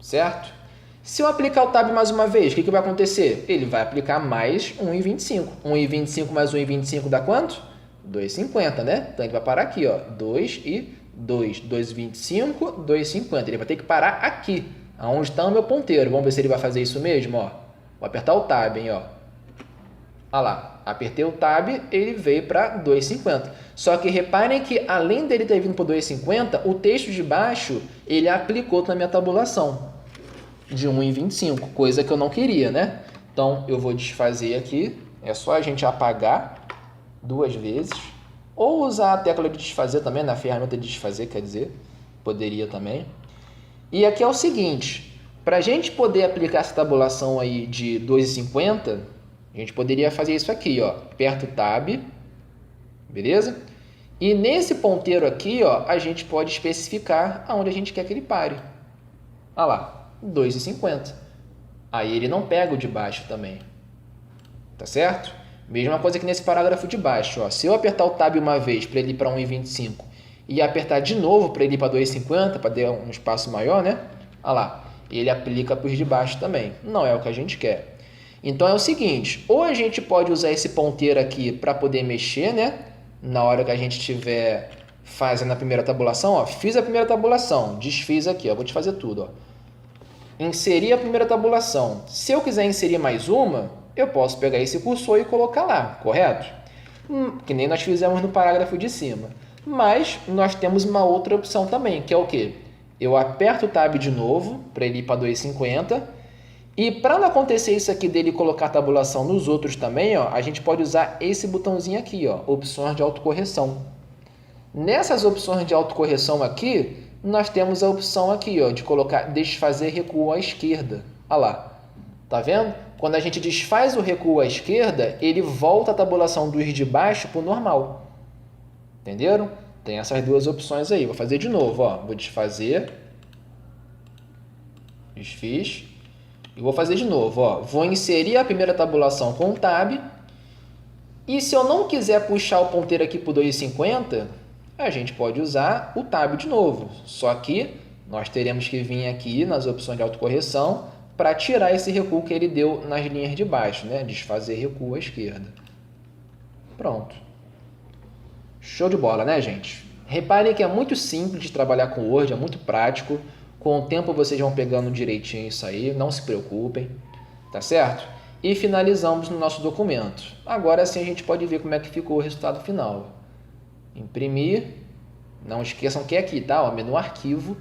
Certo? Se eu aplicar o tab mais uma vez, o que vai acontecer? Ele vai aplicar mais 1,25. 1,25 mais 1,25 dá quanto? 2,50, né? Então, ele vai parar aqui, ó. 2 e 2. 2,25, 2,50. Ele vai ter que parar aqui, aonde está o meu ponteiro. Vamos ver se ele vai fazer isso mesmo, ó. Vou apertar o tab, hein, ó. Olha lá. Apertei o tab, ele veio para 2,50. Só que reparem que, além dele ter vindo para 2,50, o texto de baixo, ele aplicou na minha tabulação de 1,25, coisa que eu não queria, né? Então, eu vou desfazer aqui. É só a gente apagar 2 vezes. Ou usar a tecla de desfazer também, na ferramenta de desfazer, quer dizer. Poderia também. E aqui é o seguinte. Para a gente poder aplicar essa tabulação aí de 2,50, a gente poderia fazer isso aqui, ó. Aperta o Tab. Beleza? E nesse ponteiro aqui, ó, a gente pode especificar aonde a gente quer que ele pare. Olha lá. 2,50. Aí ele não pega o de baixo também. Tá certo? Mesma coisa que nesse parágrafo de baixo. Ó. Se eu apertar o Tab uma vez para ele ir para 1,25 e apertar de novo para ele ir para 2,50, para dar um espaço maior, né? Olha lá. Ele aplica para os de baixo também. Não é o que a gente quer. Então é o seguinte. Ou a gente pode usar esse ponteiro aqui para poder mexer, né? Na hora que a gente estiver fazendo a primeira tabulação. Ó. Fiz a primeira tabulação. Desfiz aqui. Ó. Vou te fazer tudo. Ó. Inserir a primeira tabulação. Se eu quiser inserir mais uma, eu posso pegar esse cursor e colocar lá, correto? Que nem nós fizemos no parágrafo de cima. Mas nós temos uma outra opção também, que é o quê? Eu aperto o Tab de novo, para ele ir para 2,50. E para não acontecer isso aqui dele colocar a tabulação nos outros também, ó, a gente pode usar esse botãozinho aqui, ó, opções de autocorreção. Nessas opções de autocorreção aqui, nós temos a opção aqui, ó, de colocar desfazer recuo à esquerda. Olha lá. Tá vendo? Quando a gente desfaz o recuo à esquerda, ele volta a tabulação dos de baixo para o normal. Entenderam? Tem essas duas opções aí. Vou fazer de novo, ó. Vou desfazer. Desfiz. E vou fazer de novo, ó. Vou inserir a primeira tabulação com o Tab. E se eu não quiser puxar o ponteiro aqui para o 2,50, a gente pode usar o Tab de novo. Só que nós teremos que vir aqui nas opções de autocorreção para tirar esse recuo que ele deu nas linhas de baixo, né? Desfazer recuo à esquerda. Pronto. Show de bola, né, gente? Reparem que é muito simples de trabalhar com Word, é muito prático. Com o tempo vocês vão pegando direitinho isso aí, não se preocupem, tá certo? E finalizamos no nosso documento. Agora sim a gente pode ver como é que ficou o resultado final. Imprimir. Não esqueçam que é aqui, tá? O menu arquivo,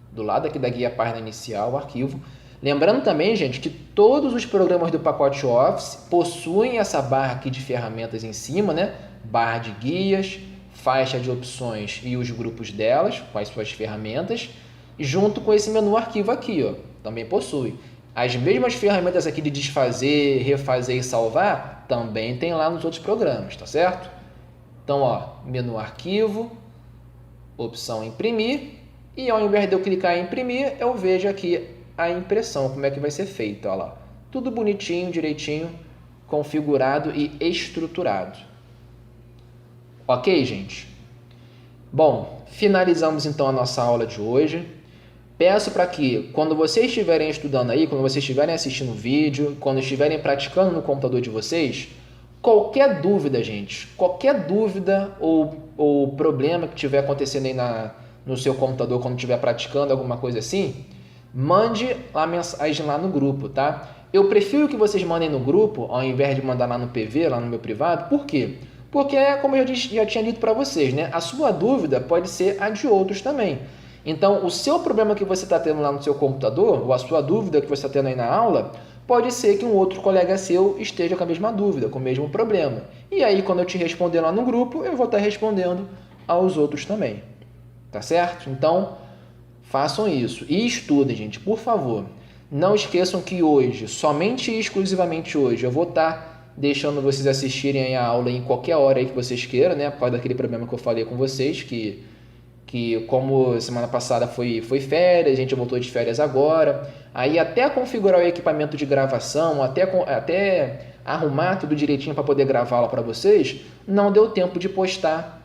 do lado aqui da guia página inicial, o arquivo. Lembrando também, gente, que todos os programas do pacote Office possuem essa barra aqui de ferramentas em cima, né? Barra de guias, faixa de opções e os grupos delas, com as suas ferramentas, junto com esse menu arquivo aqui, ó, também possui. As mesmas ferramentas aqui de desfazer, refazer e salvar, também tem lá nos outros programas, tá certo? Então, ó, menu arquivo, opção imprimir, e ao invés de eu clicar em imprimir, eu vejo aqui a impressão, como é que vai ser feita, ó lá. Tudo bonitinho, direitinho, configurado e estruturado. Ok, gente? Bom, finalizamos então a nossa aula de hoje. Peço para que, quando vocês estiverem estudando aí, quando vocês estiverem assistindo o vídeo, quando estiverem praticando no computador de vocês, qualquer dúvida, gente, qualquer dúvida ou problema que estiver acontecendo aí no seu computador, quando estiver praticando alguma coisa assim, mande a mensagem lá no grupo, tá? Eu prefiro que vocês mandem no grupo, ao invés de mandar lá no PV, lá no meu privado. Por quê? Porque, como eu já tinha dito para vocês, né? A sua dúvida pode ser a de outros também. Então, o seu problema que você está tendo lá no seu computador, ou a sua dúvida que você está tendo aí na aula, pode ser que um outro colega seu esteja com a mesma dúvida, com o mesmo problema. E aí, quando eu te responder lá no grupo, eu vou estar respondendo aos outros também. Tá certo? Então, façam isso. E estudem, gente, por favor. Não esqueçam que hoje, somente e exclusivamente hoje, eu vou estar deixando vocês assistirem a aula em qualquer hora aí que vocês queiram, né? Por causa daquele problema que eu falei com vocês, que como semana passada foi férias, a gente voltou de férias agora, aí até configurar o equipamento de gravação, até arrumar tudo direitinho para poder gravar lá para vocês, não deu tempo de postar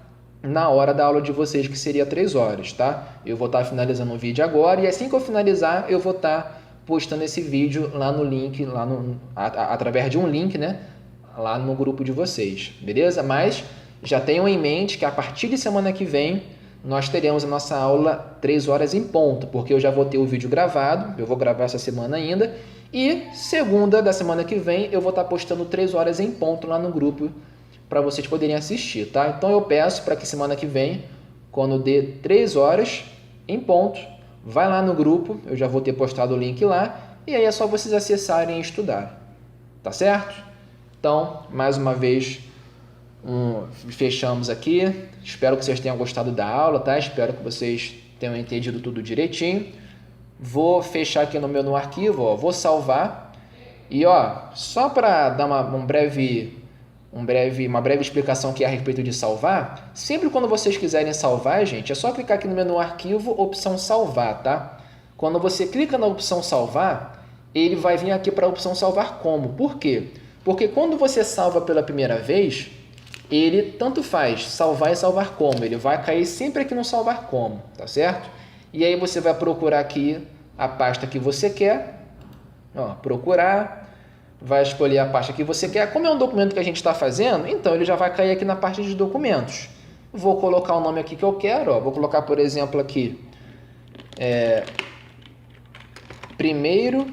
na hora da aula de vocês, que seria 3 horas, tá? Eu vou estar finalizando o vídeo agora e assim que eu finalizar, eu vou estar postando esse vídeo lá no link, através de um link, né? Lá no grupo de vocês, beleza? Mas já tenham em mente que a partir de semana que vem nós teremos a nossa aula 3 horas em ponto, porque eu já vou ter o vídeo gravado, eu vou gravar essa semana ainda, e segunda da semana que vem eu vou estar postando 3 horas em ponto lá no grupo para vocês poderem assistir, tá? Então eu peço para que semana que vem, quando dê 3 horas em ponto, vai lá no grupo, eu já vou ter postado o link lá, e aí é só vocês acessarem e estudar, tá certo? Então, mais uma vez, fechamos aqui. Espero que vocês tenham gostado da aula, tá? Espero que vocês tenham entendido tudo direitinho. Vou fechar aqui no meu arquivo, ó, vou salvar. E ó, só para dar uma breve explicação aqui a respeito de salvar, sempre quando vocês quiserem salvar, gente, é só clicar aqui no menu arquivo, opção salvar, tá? Quando você clica na opção salvar, ele vai vir aqui para a opção salvar como. Por quê? Porque quando você salva pela primeira vez, ele tanto faz salvar e salvar como, ele vai cair sempre aqui no salvar como, tá certo? E aí você vai procurar aqui a pasta que você quer, ó, procurar, vai escolher a pasta que você quer. Como é um documento que a gente está fazendo, então ele já vai cair aqui na parte de documentos. Vou colocar o nome aqui que eu quero, ó, vou colocar, por exemplo, aqui, primeiro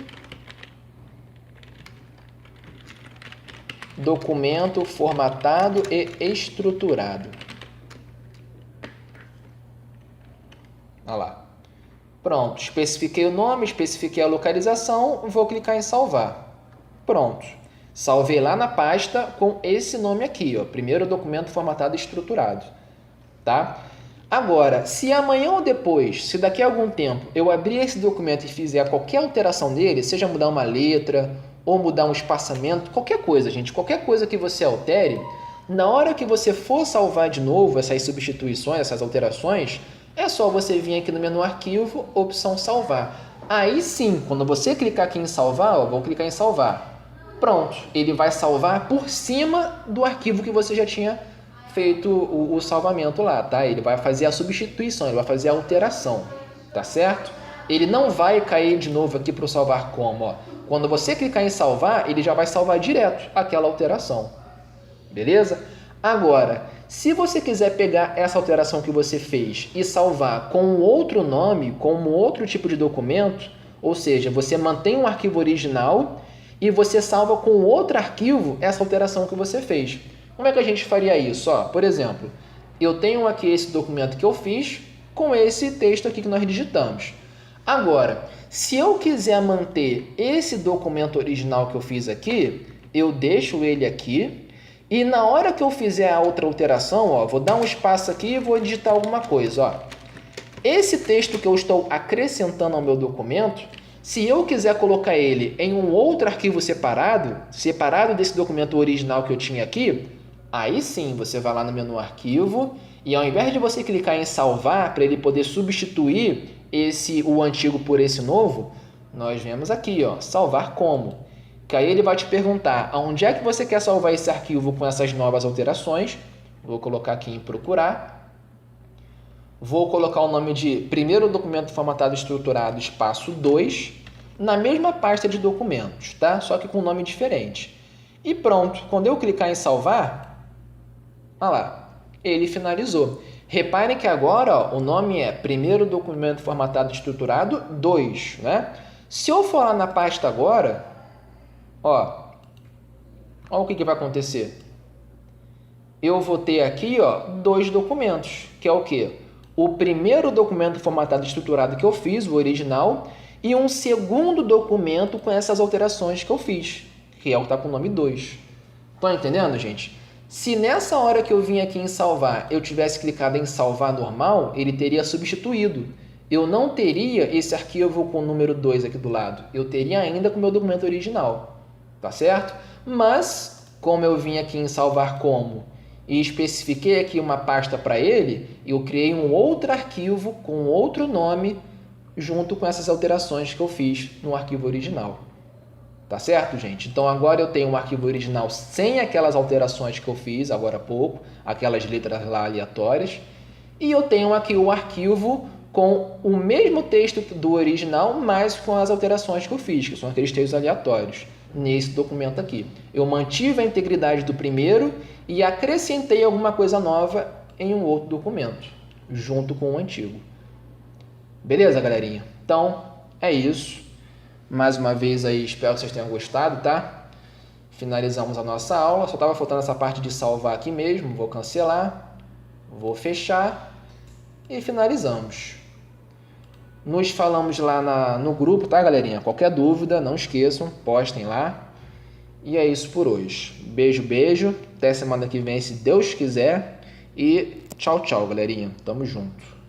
documento formatado e estruturado. Olha lá. Pronto, especifiquei o nome, especifiquei a localização, vou clicar em salvar. Pronto. Salvei lá na pasta com esse nome aqui, ó, primeiro documento formatado e estruturado, tá? Agora, se amanhã ou depois, se daqui a algum tempo eu abrir esse documento e fizer qualquer alteração nele, seja mudar uma letra ou mudar um espaçamento, qualquer coisa, gente, qualquer coisa que você altere, na hora que você for salvar de novo essas substituições, essas alterações, é só você vir aqui no menu arquivo, opção salvar. Aí sim, quando você clicar aqui em salvar, ó, vou clicar em salvar. Pronto, ele vai salvar por cima do arquivo que você já tinha feito o salvamento lá, tá? Ele vai fazer a substituição, ele vai fazer a alteração, tá certo? Ele não vai cair de novo aqui para o salvar como, ó. Quando você clicar em salvar, ele já vai salvar direto aquela alteração, beleza? Agora, se você quiser pegar essa alteração que você fez e salvar com um outro nome, com um outro tipo de documento, ou seja, você mantém um arquivo original e você salva com outro arquivo essa alteração que você fez. Como é que a gente faria isso? Ó, por exemplo, eu tenho aqui esse documento que eu fiz com esse texto aqui que nós digitamos. Agora, se eu quiser manter esse documento original que eu fiz aqui, eu deixo ele aqui E na hora que eu fizer a outra alteração, ó, vou dar um espaço aqui e vou digitar alguma coisa. Ó. Esse texto que eu estou acrescentando ao meu documento, se eu quiser colocar ele em um outro arquivo separado desse documento original que eu tinha aqui, aí sim você vai lá no menu Arquivo e ao invés de você clicar em Salvar para ele poder substituir o antigo por esse novo, nós vemos aqui, ó, Salvar como. Que aí ele vai te perguntar aonde é que você quer salvar esse arquivo com essas novas alterações. Vou colocar aqui em Procurar. Vou colocar o nome de Primeiro Documento Formatado Estruturado, espaço 2, na mesma pasta de documentos, tá? Só que com um nome diferente. E pronto, quando eu clicar em salvar, olha lá, ele finalizou. Reparem que agora ó, o nome é Primeiro Documento Formatado Estruturado 2, né? Se eu for lá na pasta agora, ó o que vai acontecer. Eu vou ter aqui ó, 2 documentos, que é o quê? O primeiro documento formatado estruturado que eu fiz, o original, e um segundo documento com essas alterações que eu fiz, que é o que está com o nome 2. Estão entendendo, gente? Se nessa hora que eu vim aqui em salvar, eu tivesse clicado em salvar normal, ele teria substituído. Eu não teria esse arquivo com o número 2 aqui do lado. Eu teria ainda com o meu documento original. Tá certo? Mas, como eu vim aqui em salvar como e especifiquei aqui uma pasta para ele, eu criei um outro arquivo com outro nome junto com essas alterações que eu fiz no arquivo original. Tá certo, gente? Então agora eu tenho um arquivo original sem aquelas alterações que eu fiz agora há pouco, aquelas letras lá aleatórias, e eu tenho aqui o arquivo com o mesmo texto do original, mas com as alterações que eu fiz, que são aqueles textos aleatórios, nesse documento aqui. Eu mantive a integridade do primeiro e acrescentei alguma coisa nova em um outro documento, junto com o antigo. Beleza, galerinha? Então, é isso. Mais uma vez aí, espero que vocês tenham gostado, tá? Finalizamos a nossa aula. Só estava faltando essa parte de salvar aqui mesmo. Vou cancelar, vou fechar e finalizamos. Nos falamos lá no grupo, tá, galerinha? Qualquer dúvida, não esqueçam, postem lá. E é isso por hoje. Beijo, beijo. Até semana que vem, se Deus quiser. E tchau, tchau, galerinha. Tamo junto.